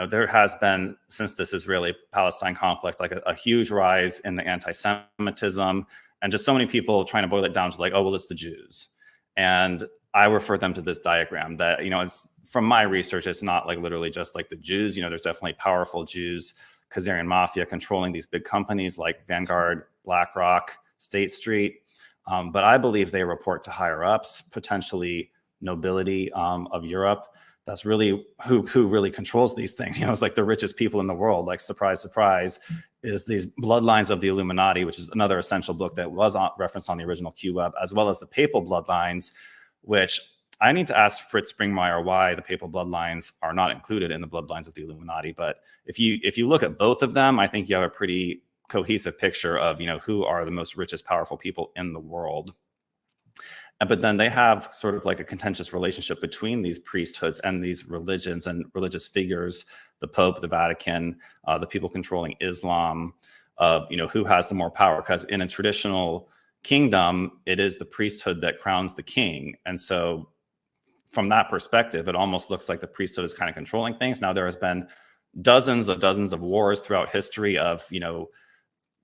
There has been, since this Israeli-Palestine conflict, like a huge rise in the anti-Semitism, and just so many people trying to boil it down to like, oh, well, it's the Jews. And I refer them to this diagram that, it's from my research, it's not like literally just like the Jews. There's definitely powerful Jews, Khazarian mafia controlling these big companies like Vanguard, BlackRock, State Street. But I believe they report to higher ups, potentially nobility of Europe. That's really who really controls these things. It's like the richest people in the world, like surprise, surprise, is these bloodlines of the Illuminati, which is another essential book that was referenced on the original QWeb, as well as the papal bloodlines, which I need to ask Fritz Springmeier why the papal bloodlines are not included in the bloodlines of the Illuminati. But if you look at both of them, I think you have a pretty cohesive picture of, who are the most richest, powerful people in the world. But then they have sort of like a contentious relationship between these priesthoods and these religions and religious figures, the Pope, the Vatican, the people controlling Islam, of, who has the more power. Because in a traditional kingdom, it is the priesthood that crowns the king. And so from that perspective, it almost looks like the priesthood is kind of controlling things. Now, there has been dozens of wars throughout history of,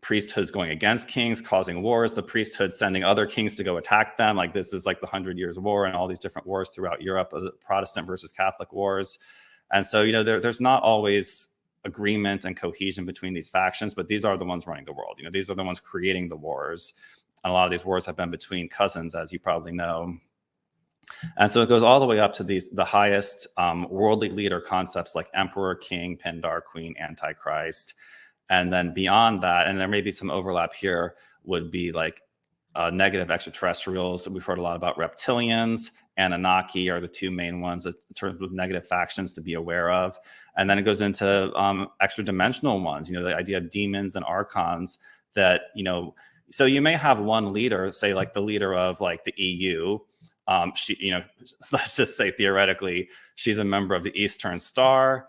priesthoods going against kings, causing wars, the priesthood sending other kings to go attack them. Like, this is like the 100 Years' War and all these different wars throughout Europe, Protestant versus Catholic wars. And so, there's not always agreement and cohesion between these factions, but these are the ones running the world. These are the ones creating the wars. And a lot of these wars have been between cousins, as you probably know. And so it goes all the way up to the highest worldly leader concepts like emperor, king, Pindar, queen, antichrist. And then beyond that, and there may be some overlap here, would be like negative extraterrestrials. We've heard a lot about reptilians. Anunnaki are the two main ones in terms of negative factions to be aware of. And then it goes into extra dimensional ones, the idea of demons and archons that, so you may have one leader, say like the leader of like the EU. She, let's just say theoretically, she's a member of the Eastern Star.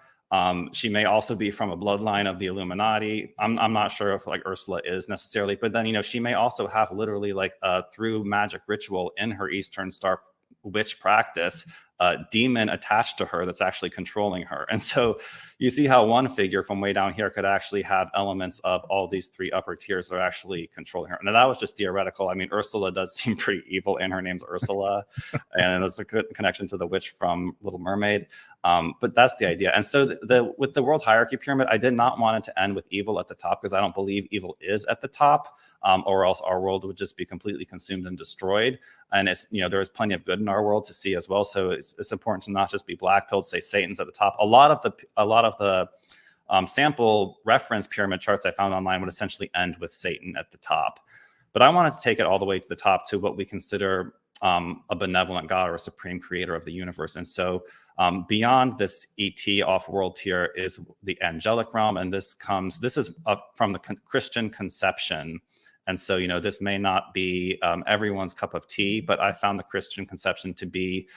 She may also be from a bloodline of the Illuminati. I'm not sure if like Ursula is necessarily, but then, you know, she may also have literally like through magic ritual in her Eastern Star witch practice, a demon attached to her that's actually controlling her. And so you see how one figure from way down here could actually have elements of all these three upper tiers that are actually controlling her. Now that was just theoretical. I mean, Ursula does seem pretty evil, and her name's Ursula, and it's a good connection to the witch from Little Mermaid. But that's the idea. And so with the world hierarchy pyramid, I did not want it to end with evil at the top, because I don't believe evil is at the top, or else our world would just be completely consumed and destroyed. And it's, you know, there is plenty of good in our world to see as well. So it's important to not just be black-pilled, say Satan's at the top. A lot of the sample reference pyramid charts I found online would essentially end with Satan at the top. But I wanted to take it all the way to the top to what we consider a benevolent God or a supreme creator of the universe. And so beyond this ET off-world tier is the angelic realm. And this is from the Christian conception. And so, you know, this may not be everyone's cup of tea, but I found the Christian conception to be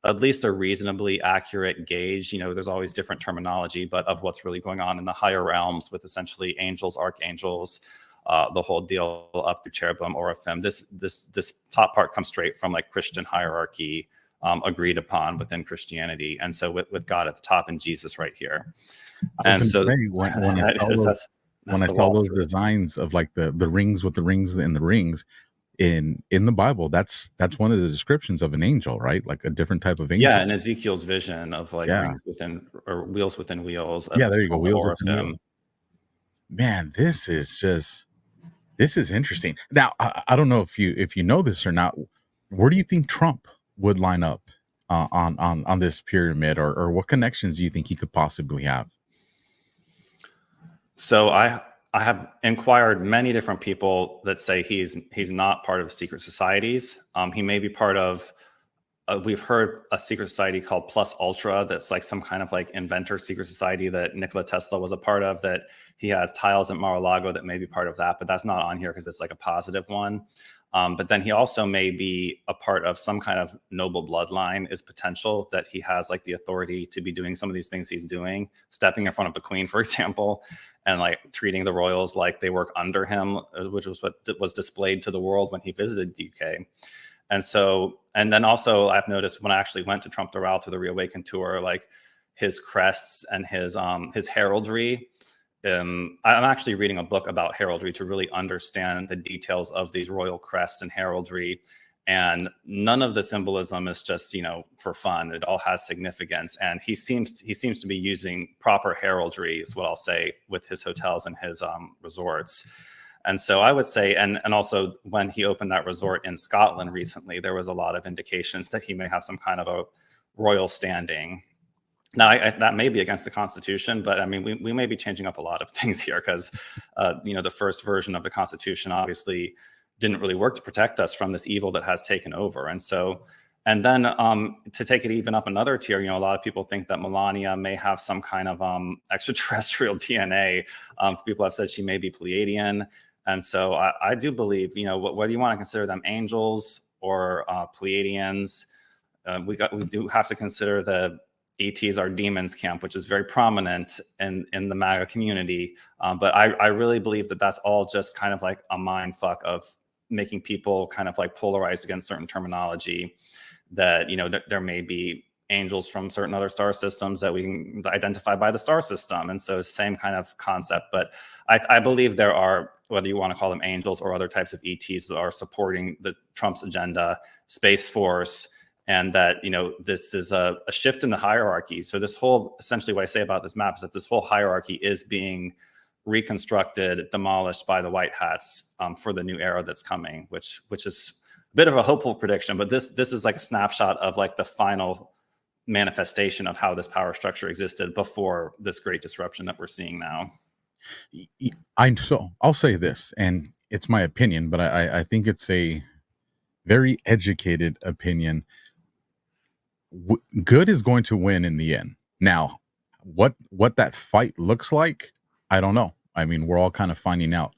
at least a reasonably accurate gauge. You know, there's always different terminology, but of what's really going on in the higher realms with essentially angels, archangels, the whole deal up through cherubim, oraphim. This top part comes straight from like Christian hierarchy agreed upon within Christianity. And so with God at the top and Jesus right here. And so
when I saw those designs of like the rings with the rings and the rings in the Bible, that's one of the descriptions of an angel, right? Like a different type of angel.
Yeah, and Ezekiel's vision of like rings within, or wheels within wheels.
Yeah, there you go. Wheels within wheels. Man, this is interesting. Now, I don't know if you know this or not. Where do you think Trump would line up on this pyramid, or what connections do you think he could possibly have?
So I have inquired many different people that say he's not part of secret societies. He may be part of, we've heard a secret society called Plus Ultra, that's like some kind of like inventor secret society that Nikola Tesla was a part of, that he has tiles at Mar-a-Lago that may be part of that, but that's not on here because it's like a positive one. But then he also may be a part of some kind of noble bloodline, is potential that he has like the authority to be doing some of these things he's doing, stepping in front of the queen, for example, and like treating the royals like they work under him, which was what was displayed to the world when he visited the UK. And so, and then also I've noticed when I actually went to Trump Doral to the Reawaken tour, like his crests and his heraldry. I'm actually reading a book about heraldry to really understand the details of these royal crests and heraldry. And none of the symbolism is just, you know, for fun. It all has significance. And he seems to be using proper heraldry, is what I'll say, with his hotels and his resorts. And so I would say, and also when he opened that resort in Scotland recently, there was a lot of indications that he may have some kind of a royal standing. Now, that may be against the Constitution, but I mean, we may be changing up a lot of things here, because, you know, the first version of the Constitution obviously didn't really work to protect us from this evil that has taken over. And so, and then to take it even up another tier, you know, a lot of people think that Melania may have some kind of extraterrestrial DNA. People have said she may be Pleiadian. And so I do believe, you know, whether you want to consider them angels or Pleiadians, we do have to consider the ETs are demons camp, which is very prominent in the MAGA community. But I really believe that that's all just kind of like a mind fuck of making people kind of like polarized against certain terminology, that, you know, there may be angels from certain other star systems that we can identify by the star system. And so same kind of concept. But I believe there are, whether you want to call them angels or other types of ETs that are supporting the Trump's agenda, Space Force, and that, you know, this is a shift in the hierarchy. So this whole, essentially what I say about this map is that this whole hierarchy is being reconstructed, demolished by the white hats for the new era that's coming, which is a bit of a hopeful prediction. But this is like a snapshot of like the final manifestation of how this power structure existed before this great disruption that we're seeing now.
I'll say this, and it's my opinion, but I think it's a very educated opinion. Good is going to win in the end. Now, what that fight looks like, I don't know. I mean, we're all kind of finding out.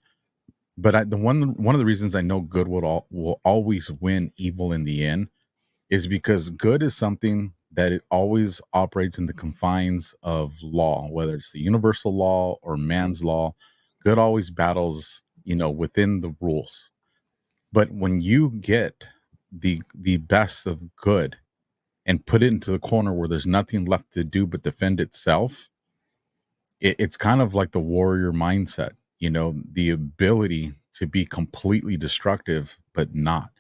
But one of the reasons I know good will always win evil in the end is because good is something that it always operates in the confines of law, whether it's the universal law or man's law. Good always battles, within the rules. But when you get the best of good and put it into the corner where there's nothing left to do but defend itself, it's kind of like the warrior mindset, the ability to be completely destructive, but not.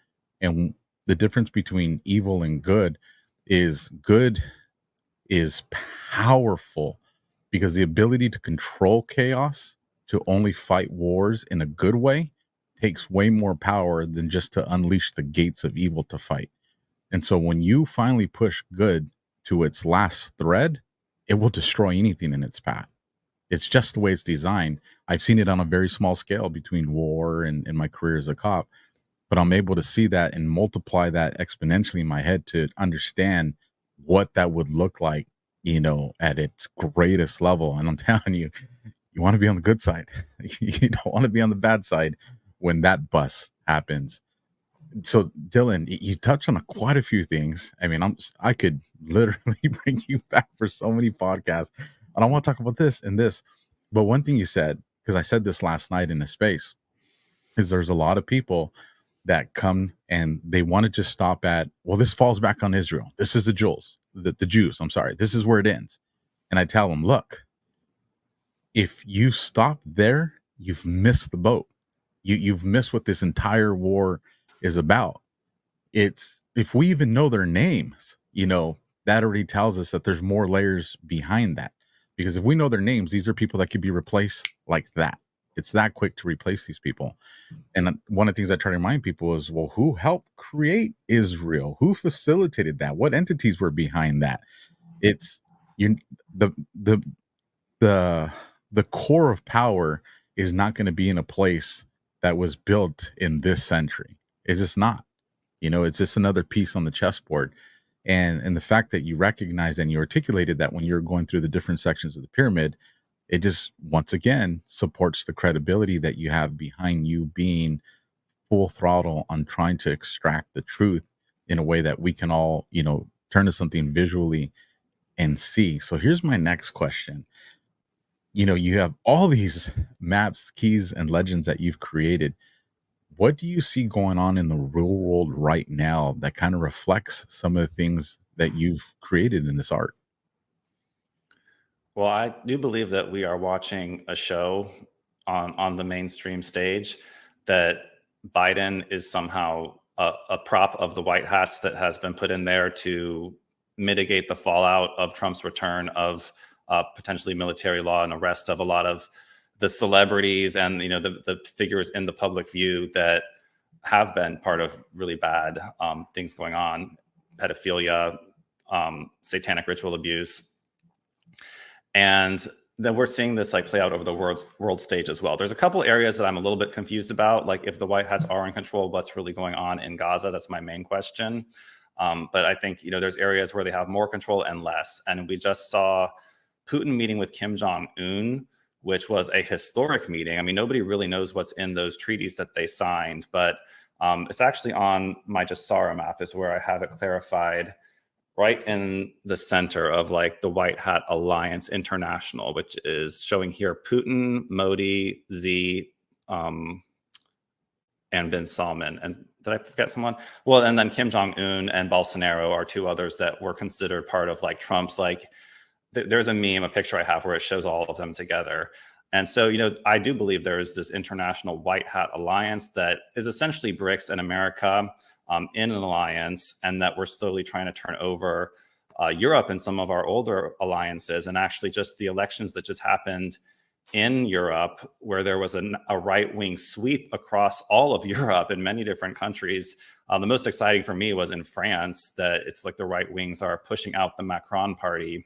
And the difference between evil and good is powerful because the ability to control chaos, to only fight wars in a good way, takes way more power than just to unleash the gates of evil to fight. And so when you finally push good to its last thread, it will destroy anything in its path. It's just the way it's designed. I've seen it on a very small scale between war and my career as a cop, but I'm able to see that and multiply that exponentially in my head to understand what that would look like, at its greatest level. And I'm telling you, you want to be on the good side. You don't want to be on the bad side when that bust happens. So Dylan, you touched on quite a few things. I mean, I could literally bring you back for so many podcasts, and I want to talk about this and this. But one thing you said, because I said this last night in a space, is there's a lot of people that come and they want to just stop at, well, this falls back on Israel. This is the Jews. I'm sorry. This is where it ends. And I tell them, look, if you stop there, you've missed the boat. You've missed what this entire war is about. It's, if we even know their names, that already tells us that there's more layers behind that. Because if we know their names, these are people that could be replaced like that. It's that quick to replace these people. And one of the things I try to remind people is, well, who helped create Israel? Who facilitated that? What entities were behind that? It's the core of power is not going to be in a place that was built in this century. It's just not. It's just another piece on the chessboard. And the fact that you recognize and you articulated that when you're going through the different sections of the pyramid, it just, once again, supports the credibility that you have behind you being full throttle on trying to extract the truth in a way that we can all, turn to something visually and see. So here's my next question. You have all these maps, keys, and legends that you've created. What do you see going on in the real world right now that kind of reflects some of the things that you've created in this art?
Well, I do believe that we are watching a show on the mainstream stage, that Biden is somehow a prop of the white hats that has been put in there to mitigate the fallout of Trump's return of potentially military law and arrest of a lot of the celebrities and the figures in the public view that have been part of really bad things going on, pedophilia, satanic ritual abuse. And then we're seeing this play out over the world stage as well. There's a couple areas that I'm a little bit confused about, like if the white hats are in control, what's really going on in Gaza? That's my main question. But I think there's areas where they have more control and less. And we just saw Putin meeting with Kim Jong-un, which was a historic meeting. I mean, nobody really knows what's in those treaties that they signed, but it's actually on my Jassara map is where I have it clarified, right in the center of the White Hat Alliance International, which is showing here Putin, Modi, Xi, and Bin Salman. And did I forget someone? Well, and then Kim Jong-un and Bolsonaro are two others that were considered part of Trump's there's a meme, a picture I have where it shows all of them together. And so, I do believe there is this international white hat alliance that is essentially BRICS and America in an alliance, and that we're slowly trying to turn over Europe and some of our older alliances. And actually just the elections that just happened in Europe, where there was a right-wing sweep across all of Europe in many different countries. The most exciting for me was in France, that it's the right wings are pushing out the Macron party.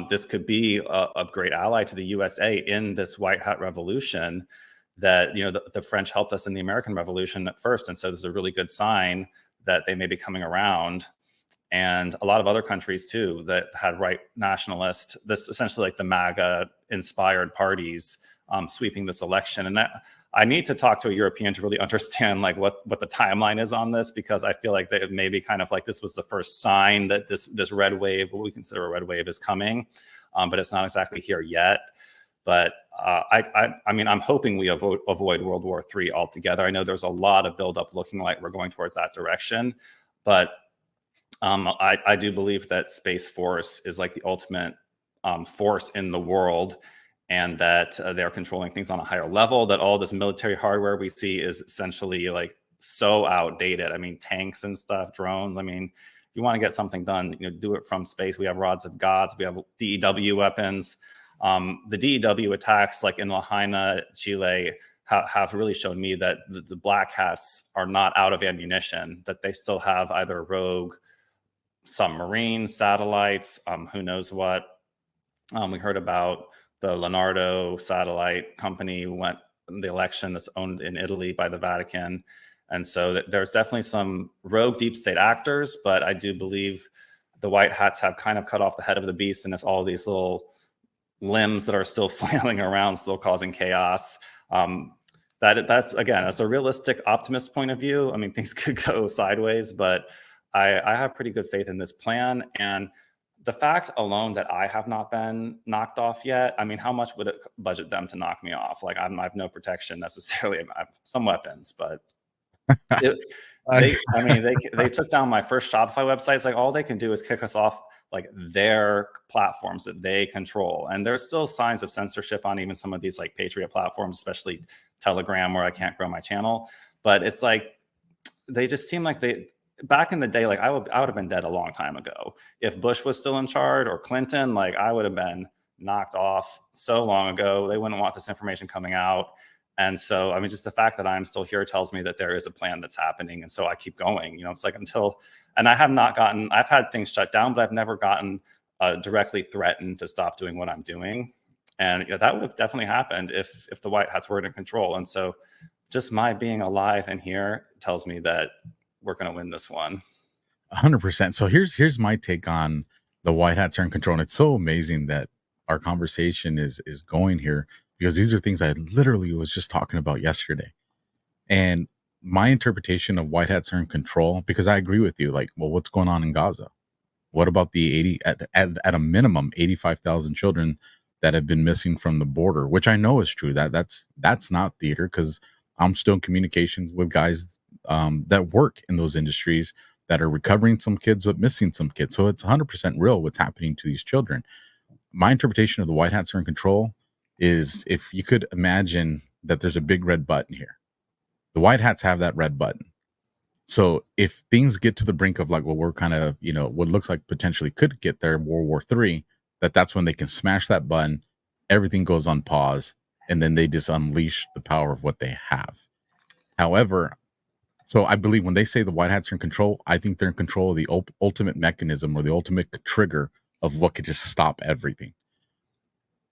This could be a great ally to the USA in this white hat revolution that, the French helped us in the American Revolution at first. And so there's a really good sign that they may be coming around. And a lot of other countries too, that had right essentially the MAGA inspired parties sweeping this election. And that I need to talk to a European to really understand like what the timeline is on this, because I feel like that maybe kind of like this was the first sign that this red wave, what we consider a red wave, is coming, but it's not exactly here yet. But I mean, I'm hoping we avoid World War III altogether. I know there's a lot of buildup looking like we're going towards that direction, but I do believe that Space Force is like the ultimate force in the world, and that they're controlling things on a higher level, that all this military hardware we see is essentially like so outdated. I mean, tanks and stuff, drones. I mean, if you want to get something done, you know, do it from space. We have rods of gods. We have DEW weapons. The DEW attacks like in Lahaina, Chile, have really shown me that the black hats are not out of ammunition, that they still have either rogue submarines, satellites, who knows what. We heard about the Leonardo satellite company went the election that's owned in Italy by the Vatican. And so there's definitely some rogue deep state actors, but I do believe the white hats have kind of cut off the head of the beast, and it's all these little limbs that are still flailing around, still causing chaos. That's again, that's a realistic optimist point of view. I mean, things could go sideways, but I have pretty good faith in this plan. And the fact alone that I have not been knocked off yet, I mean, how much would it budget them to knock me off? Like, I have no protection necessarily. I have some weapons, but they took down my first Shopify website. It's like all they can do is kick us off like their platforms that they control. And there's still signs of censorship on even some of these like Patriot platforms, especially Telegram, where I can't grow my channel. But it's like, they just seem like back in the day, like I would have been dead a long time ago. If Bush was still in charge or Clinton, like I would have been knocked off so long ago. They wouldn't want this information coming out. And so, I mean, just the fact that I'm still here tells me that there is a plan that's happening. And so I keep going, you know, it's like and I have not gotten, I've had things shut down, but I've never gotten directly threatened to stop doing what I'm doing. And you know, that would have definitely happened if the white hats were in control. And so just my being alive and here tells me that we're going to win this one.
100%. So here's my take on the white hats are in control. And it's so amazing that our conversation is going here, because these are things I literally was just talking about yesterday. And my interpretation of white hats are in control, because I agree with you. Like, well, what's going on in Gaza? What about the at a minimum 85,000 children that have been missing from the border, which I know is true. That's not theater, because I'm still in communications with guys that work in those industries that are recovering some kids but missing some kids. So it's 100% real what's happening to these children. My interpretation of the white hats are in control is, if you could imagine that there's a big red button here. The white hats have that red button. So if things get to the brink of like, well, we're kind of, you know, what looks like potentially could get there, World War III, that's when they can smash that button, everything goes on pause, and then they just unleash the power of what they have. However, so I believe when they say the white hats are in control, I think they're in control of the ultimate mechanism, or the ultimate trigger of what could just stop everything.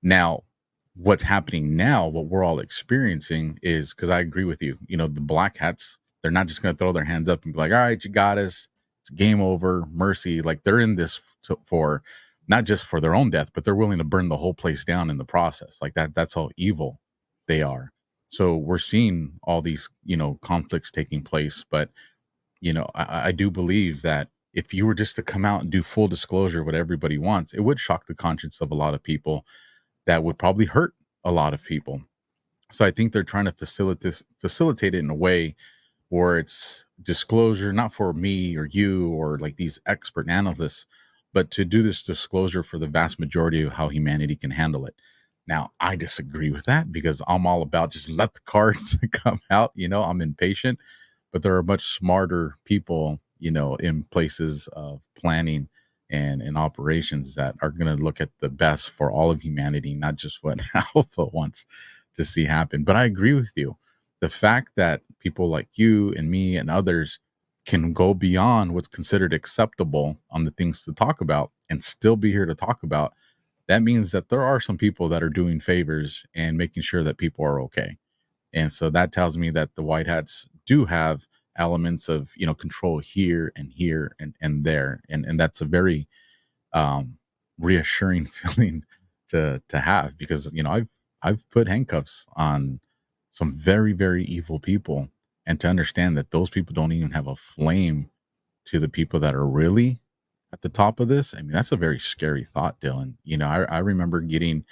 Now, what's happening now, what we're all experiencing is, because I agree with you, you know, the black hats, they're not just going to throw their hands up and be like, all right, you got us, it's game over, mercy. Like, they're in this for not just for their own death, but they're willing to burn the whole place down in the process. Like that's how evil they are. So we're seeing all these, you know, conflicts taking place. But, you know, I do believe that if you were just to come out and do full disclosure of what everybody wants, it would shock the conscience of a lot of people. That would probably hurt a lot of people. So I think they're trying to facilitate it in a way where it's disclosure, not for me or you or like these expert analysts, but to do this disclosure for the vast majority of how humanity can handle it. Now, I disagree with that, because I'm all about just let the cards come out. You know, I'm impatient, but there are much smarter people, you know, in places of planning and in operations that are going to look at the best for all of humanity, not just what Alpha wants to see happen. But I agree with you. The fact that people like you and me and others can go beyond what's considered acceptable on the things to talk about and still be here to talk about, that means that there are some people that are doing favors and making sure that people are okay. And so that tells me that the white hats do have elements of, you know, control here and there. And that's a very reassuring feeling to have, because, you know, I've put handcuffs on some very, very evil people, and to understand that those people don't even have a flame to the people that are really at the top of this. I mean, that's a very scary thought, Dylan. I remember getting,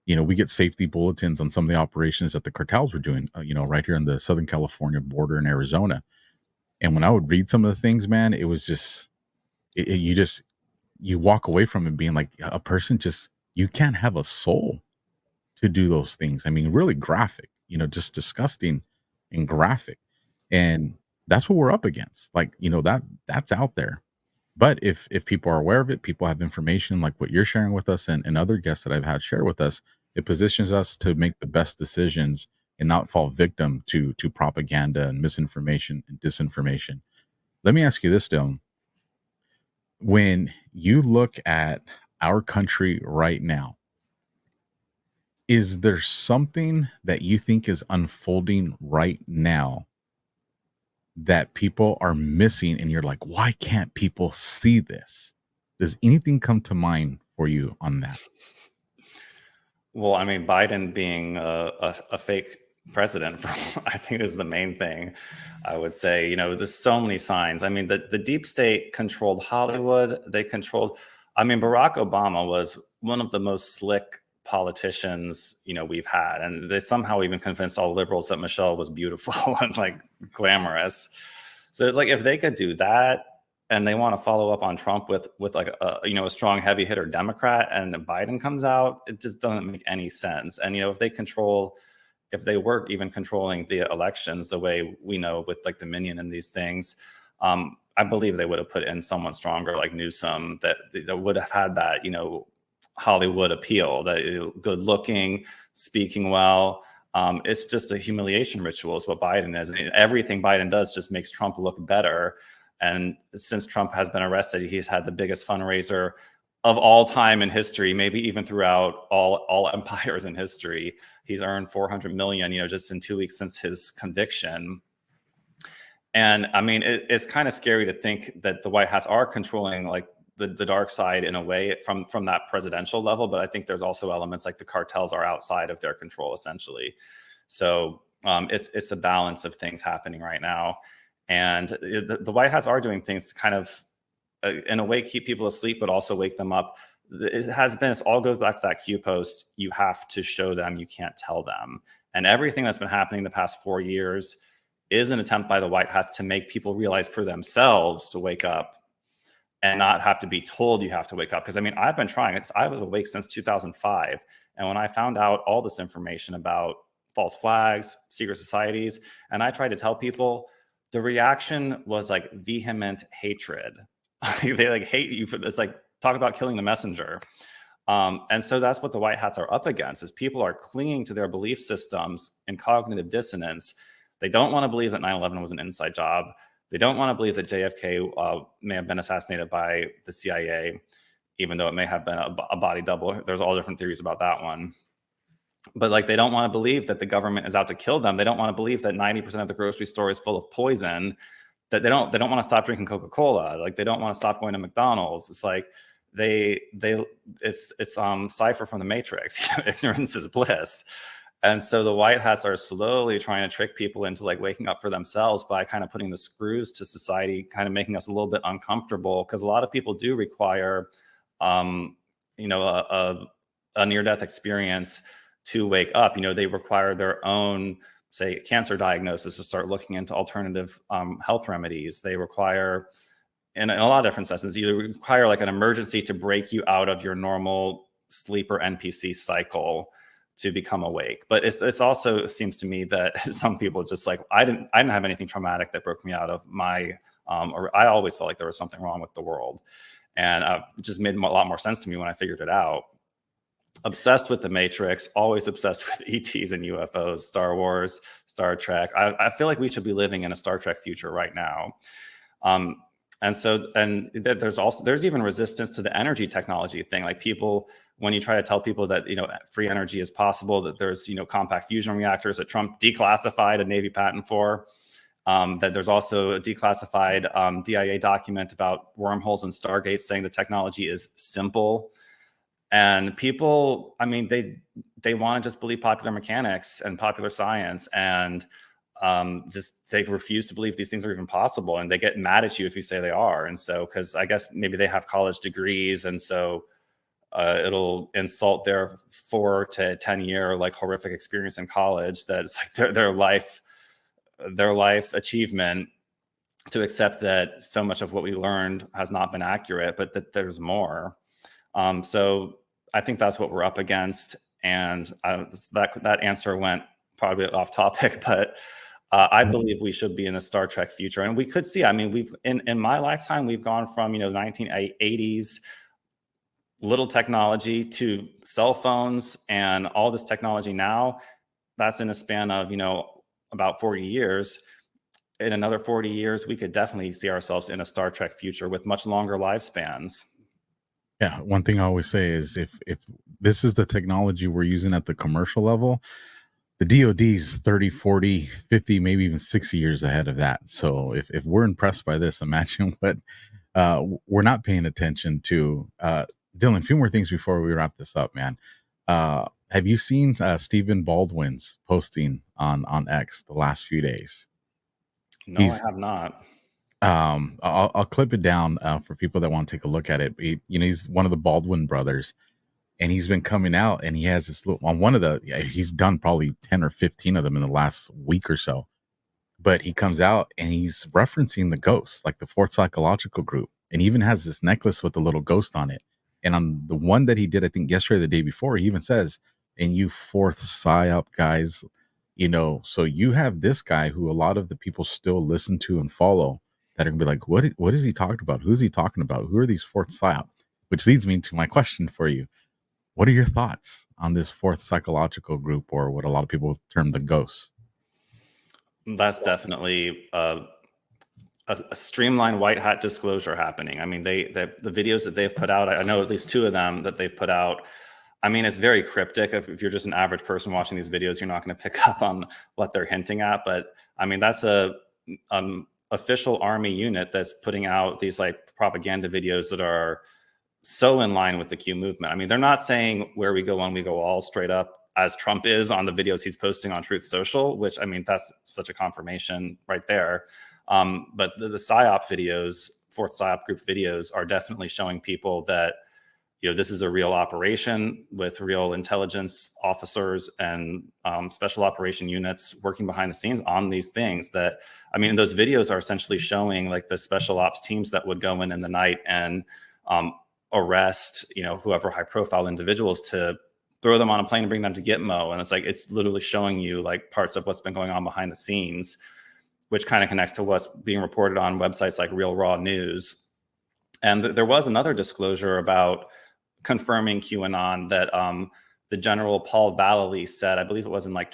we get safety bulletins on some of the operations that the cartels were doing, right here on the Southern California border in Arizona. And when I would read some of the things, man, it was just, you walk away from it being like, a person just, you can't have a soul to do those things. I mean, really graphic, just disgusting and graphic. And that's what we're up against. Like, that's out there. But if people are aware of it, people have information like what you're sharing with us, and other guests that I've had share with us, it positions us to make the best decisions and not fall victim to propaganda and misinformation and disinformation. Let me ask you this, Dylan. When you look at our country right now, is there something that you think is unfolding right now that people are missing, and you're like, why can't people see this? Does anything come to mind for you on that?
Well, I mean, Biden being a fake president, I think is the main thing. I would say, there's so many signs. I mean, the deep state controlled Hollywood. They controlled, I mean, Barack Obama was one of the most slick politicians, we've had. And they somehow even convinced all liberals that Michelle was beautiful and like glamorous. So it's like, if they could do that, and they want to follow up on Trump with like a strong heavy hitter Democrat, and Biden comes out, it just doesn't make any sense. And if they were even controlling the elections the way we know with like Dominion and these things, I believe they would have put in someone stronger like Newsom that would have had that Hollywood appeal, that good looking, speaking well. It's just a humiliation ritual is what Biden is. And everything Biden does just makes Trump look better. And since Trump has been arrested, he's had the biggest fundraiser of all time in history, maybe even throughout all empires in history. He's earned $400 million, just in 2 weeks since his conviction. And I mean, it's kind of scary to think that the White House are controlling like the dark side in a way from that presidential level. But I think there's also elements like the cartels are outside of their control, essentially. So it's a balance of things happening right now. And the White House are doing things to kind of, in a way, keep people asleep, but also wake them up. It all goes back to that Q post. You have to show them, you can't tell them. And everything that's been happening the past 4 years is an attempt by the White House to make people realize for themselves to wake up and not have to be told you have to wake up. Because I mean, I've been trying. I was awake since 2005. And when I found out all this information about false flags, secret societies, and I tried to tell people, the reaction was like vehement hatred. They like hate you for it's like, talk about killing the messenger. And so that's what the White Hats are up against, is people are clinging to their belief systems in cognitive dissonance. They don't want to believe that 9/11 was an inside job. They don't want to believe that JFK may have been assassinated by the CIA, even though it may have been a body double. There's all different theories about that one. But like, they don't want to believe that the government is out to kill them. They don't want to believe that 90% of the grocery store is full of poison. That they don't want to stop drinking Coca-Cola. Like, they don't want to stop going to McDonald's. It's like it's Cypher from the Matrix. Ignorance is bliss. And so the White Hats are slowly trying to trick people into like waking up for themselves by kind of putting the screws to society, kind of making us a little bit uncomfortable, because a lot of people do require a near-death experience to wake up. They require their own, say, cancer diagnosis to start looking into alternative health remedies. They require, in a lot of different senses, you require like an emergency to break you out of your normal sleeper NPC cycle to become awake. But it's also, it seems to me that some people just like, I didn't have anything traumatic that broke me out of my, or I always felt like there was something wrong with the world. And it just made a lot more sense to me when I figured it out. Obsessed with the Matrix, always obsessed with ETs and UFOs, Star Wars, Star Trek. I feel like we should be living in a Star Trek future right now. And there's even resistance to the energy technology thing. Like, people, when you try to tell people that, free energy is possible, that there's, compact fusion reactors that Trump declassified a Navy patent for, that there's also a declassified DIA document about wormholes and stargates saying the technology is simple. And people, I mean, they want to just believe popular mechanics and popular science, and just they refuse to believe these things are even possible, and they get mad at you if you say they are. And so, because I guess maybe they have college degrees, and so it'll insult their 4 to 10 year like horrific experience in college, that it's like their life achievement, to accept that so much of what we learned has not been accurate, but that there's more. So I think that's what we're up against. And that answer went probably off topic, but I believe we should be in a Star Trek future. And we could see, I mean, we've in my lifetime, we've gone from, 1980s little technology to cell phones and all this technology now. That's in a span of, about 40 years. In another 40 years, we could definitely see ourselves in a Star Trek future with much longer lifespans.
Yeah, one thing I always say is if this is the technology we're using at the commercial level, the DoD's 30, 40, 50, maybe even 60 years ahead of that. So if we're impressed by this, imagine what we're not paying attention to. Dylan, a few more things before we wrap this up, man. Have you seen Stephen Baldwin's posting on X the last few days?
No, I have not.
I'll clip it down for people that want to take a look at it. He's one of the Baldwin brothers, and he's been coming out, and he has this little on one of the. He's done probably 10 or 15 of them in the last week or so. But he comes out and he's referencing the ghosts, like the Fourth Psychological Group, and he even has this necklace with a little ghost on it. And on the one that he did, I think yesterday or the day before, he even says, "And you fourth psyop guys, so you have this guy who a lot of the people still listen to and follow that are gonna be like, what is he talking about? Who's he talking about? Who are these fourth psyop?" Which leads me to my question for you. What are your thoughts on this Fourth Psychological Group, or what a lot of people term the ghosts?
That's definitely a streamlined white hat disclosure happening. I mean, the videos that they've put out, I know at least 2 of them that they've put out. I mean, it's very cryptic. If you're just an average person watching these videos, you're not going to pick up on what they're hinting at. But I mean, that's a official Army unit that's putting out these like propaganda videos that are so in line with the Q movement. I mean, they're not saying where we go when we go all straight up, as Trump is on the videos he's posting on Truth Social, which, I mean, that's such a confirmation right there. But the PSYOP videos, Fourth PSYOP Group videos, are definitely showing people that, this is a real operation with real intelligence officers and special operation units working behind the scenes on these things. That, I mean, those videos are essentially showing like the special ops teams that would go in the night and arrest, whoever high profile individuals, to throw them on a plane and bring them to Gitmo. And it's like, it's literally showing you like parts of what's been going on behind the scenes, which kind of connects to what's being reported on websites like Real Raw News. And there was another disclosure about confirming QAnon that the General Paul Vallely said, I believe it was in like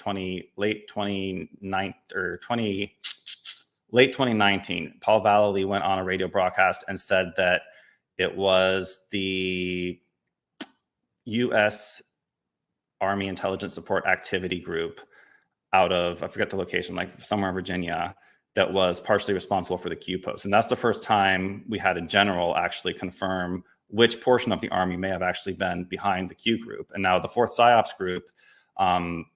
late 2019, Paul Vallely went on a radio broadcast and said that it was the U.S. Army Intelligence Support Activity Group out of, I forget the location, like somewhere in Virginia, that was partially responsible for the Q post. And that's the first time we had a general actually confirm which portion of the Army may have actually been behind the Q group. And now the Fourth PSYOPs Group, I'm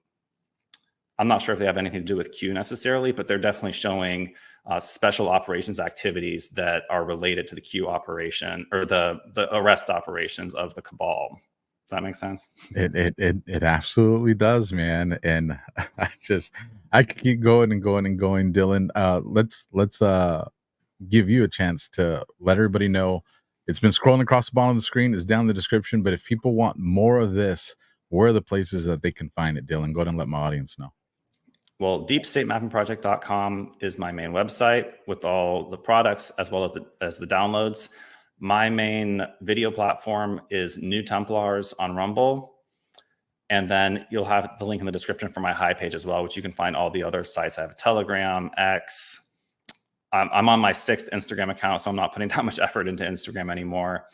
not sure if they have anything to do with Q necessarily, but they're definitely showing special operations activities that are related to the Q operation, or the arrest operations of the cabal. Does that make sense?
It absolutely does, man. And I could keep going and going and going, Dylan. Let's give you a chance to let everybody know. It's been scrolling across the bottom of the screen. It's down in the description. But if people want more of this, where are the places that they can find it, Dylan? Go ahead and let my audience know.
Well, deepstatemappingproject.com is my main website with all the products as well as the downloads. My main video platform is New Templars on Rumble. And then you'll have the link in the description for my high page as well, which you can find all the other sites. I have a Telegram, X. I'm on my 6th Instagram account, so I'm not putting that much effort into Instagram anymore.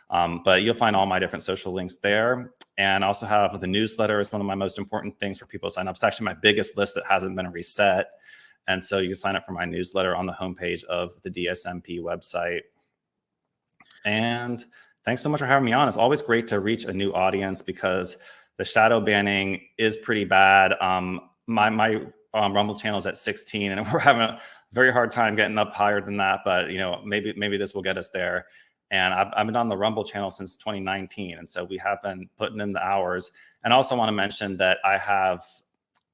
But you'll find all my different social links there. And I also have the newsletter is one of my most important things for people to sign up. It's actually my biggest list that hasn't been reset. And so you can sign up for my newsletter on the homepage of the DSMP website. And Thanks so much for having me on. It's always great to reach a new audience because the shadow banning is pretty bad. My Rumble channel is at 16, and we're having a very hard time getting up higher than that. But maybe this will get us there. And I've been on the Rumble channel since 2019, and so we have been putting in the hours. And I also want to mention that I have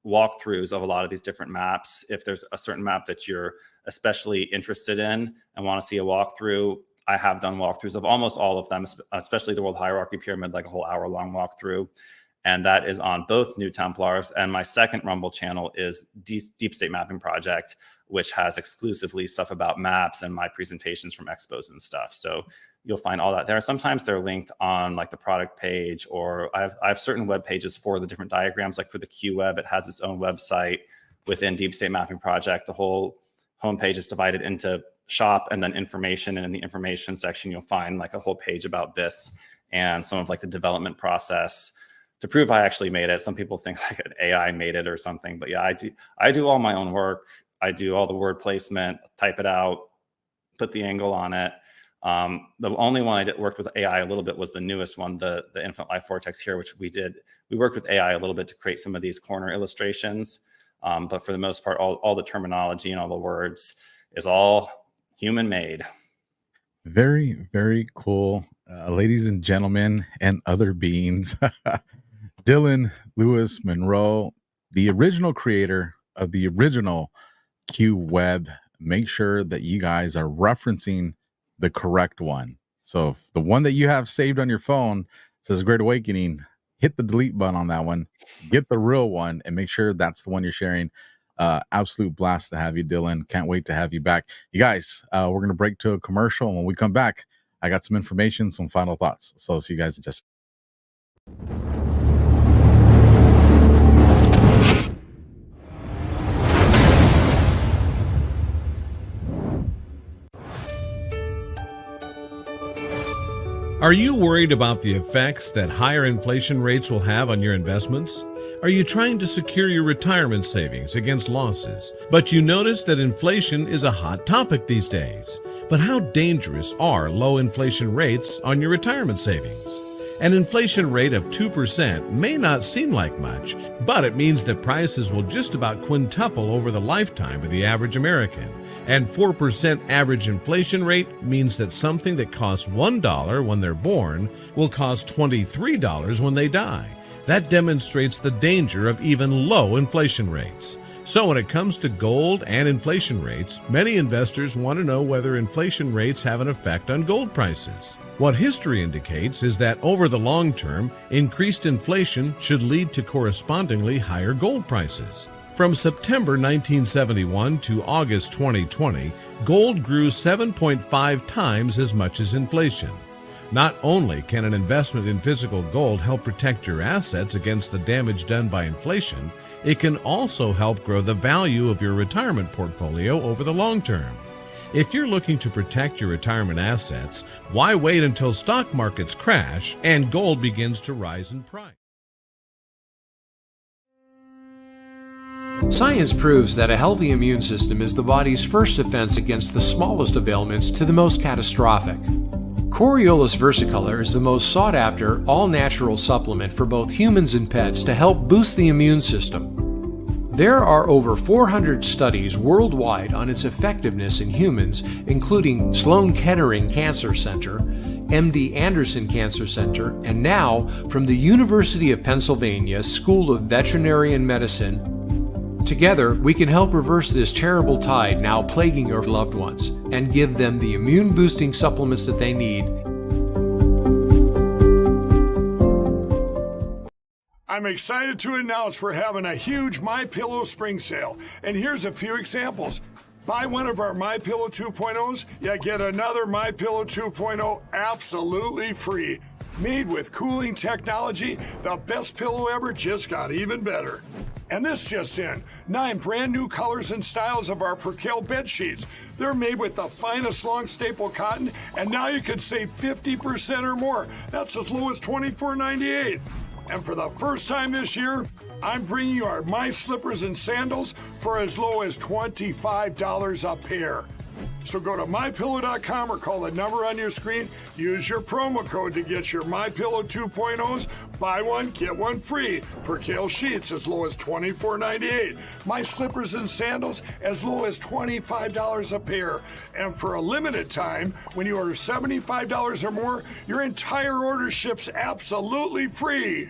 walkthroughs of a lot of these different maps. If there's a certain map that you're especially interested in and want to see a walkthrough, I have done walkthroughs of almost all of them, especially the World Hierarchy Pyramid, like a whole hour-long walkthrough. And that is on both New Templars. And my second Rumble channel is Deep State Mapping Project, which has exclusively stuff about maps and my presentations from expos and stuff. So you'll find all that there. Sometimes they're linked on like the product page, or I have certain web pages for the different diagrams. Like for the QWeb, it has its own website within Deep State Mapping Project. The whole homepage is divided into shop and then information. And in the information section, you'll find like a whole page about this and some of like the development process to prove I actually made it. Some people think like an AI made it or something, but yeah, I do all my own work. I do all the word placement, type it out, put the angle on it. The only one I worked with AI a little bit was the newest one, the Infinite Life Vortex here, which we worked with AI a little bit to create some of these corner illustrations. But for the most part, all the terminology and all the words is all human made.
Very, very cool. Ladies and gentlemen and other beings, Dylan Lewis Monroe, the original creator of the original QWeb. Make sure that you guys are referencing the correct one. So if the one that you have saved on your phone says Great Awakening, hit the delete button on that one, get the real one, and make sure that's the one you're sharing. Absolute blast to have you, Dylan. Can't wait to have you back. You guys, we're going to break to a commercial. And when we come back, I got some information, some final thoughts. So I'll see you guys in just.
Are you worried about the effects that higher inflation rates will have on your investments? Are you trying to secure your retirement savings against losses, but you notice that inflation is a hot topic these days? But how dangerous are low inflation rates on your retirement savings? An inflation rate of 2% may not seem like much, but it means that prices will just about quintuple over the lifetime of the average American. And 4% average inflation rate means that something that costs $1 when they're born will cost $23 when they die. That demonstrates the danger of even low inflation rates. So when it comes to gold and inflation rates, many investors want to know whether inflation rates have an effect on gold prices. What history indicates is that over the long term, increased inflation should lead to correspondingly higher gold prices. From September 1971 to August 2020, gold grew 7.5 times as much as inflation. Not only can an investment in physical gold help protect your assets against the damage done by inflation, it can also help grow the value of your retirement portfolio over the long term. If you're looking to protect your retirement assets, why wait until stock markets crash and gold begins to rise in price?
Science proves that a healthy immune system is the body's first defense against the smallest of ailments to the most catastrophic. Coriolis versicolor is the most sought-after, all-natural supplement for both humans and pets to help boost the immune system. There are over 400 studies worldwide on its effectiveness in humans, including Sloan Kettering Cancer Center, MD Anderson Cancer Center, and now from the University of Pennsylvania School of Veterinary Medicine. Together, we can help reverse this terrible tide now plaguing your loved ones and give them the immune-boosting supplements that they need.
I'm excited to announce we're having a huge MyPillow spring sale, and here's a few examples. Buy one of our MyPillow 2.0s, you get another MyPillow 2.0 absolutely free. Made with cooling technology, the best pillow ever just got even better. And this just in, 9 brand new colors and styles of our Percale bed sheets. They're made with the finest long staple cotton, and now you can save 50% or more. That's as low as $24.98. And for the first time this year, I'm bringing you our My Slippers and Sandals for as low as $25 a pair. So go to MyPillow.com or call the number on your screen. Use your promo code to get your MyPillow 2.0s. Buy one, get one free. Percale sheets as low as $24.98. My slippers and sandals as low as $25 a pair. And for a limited time, when you order $75 or more, your entire order ships absolutely free.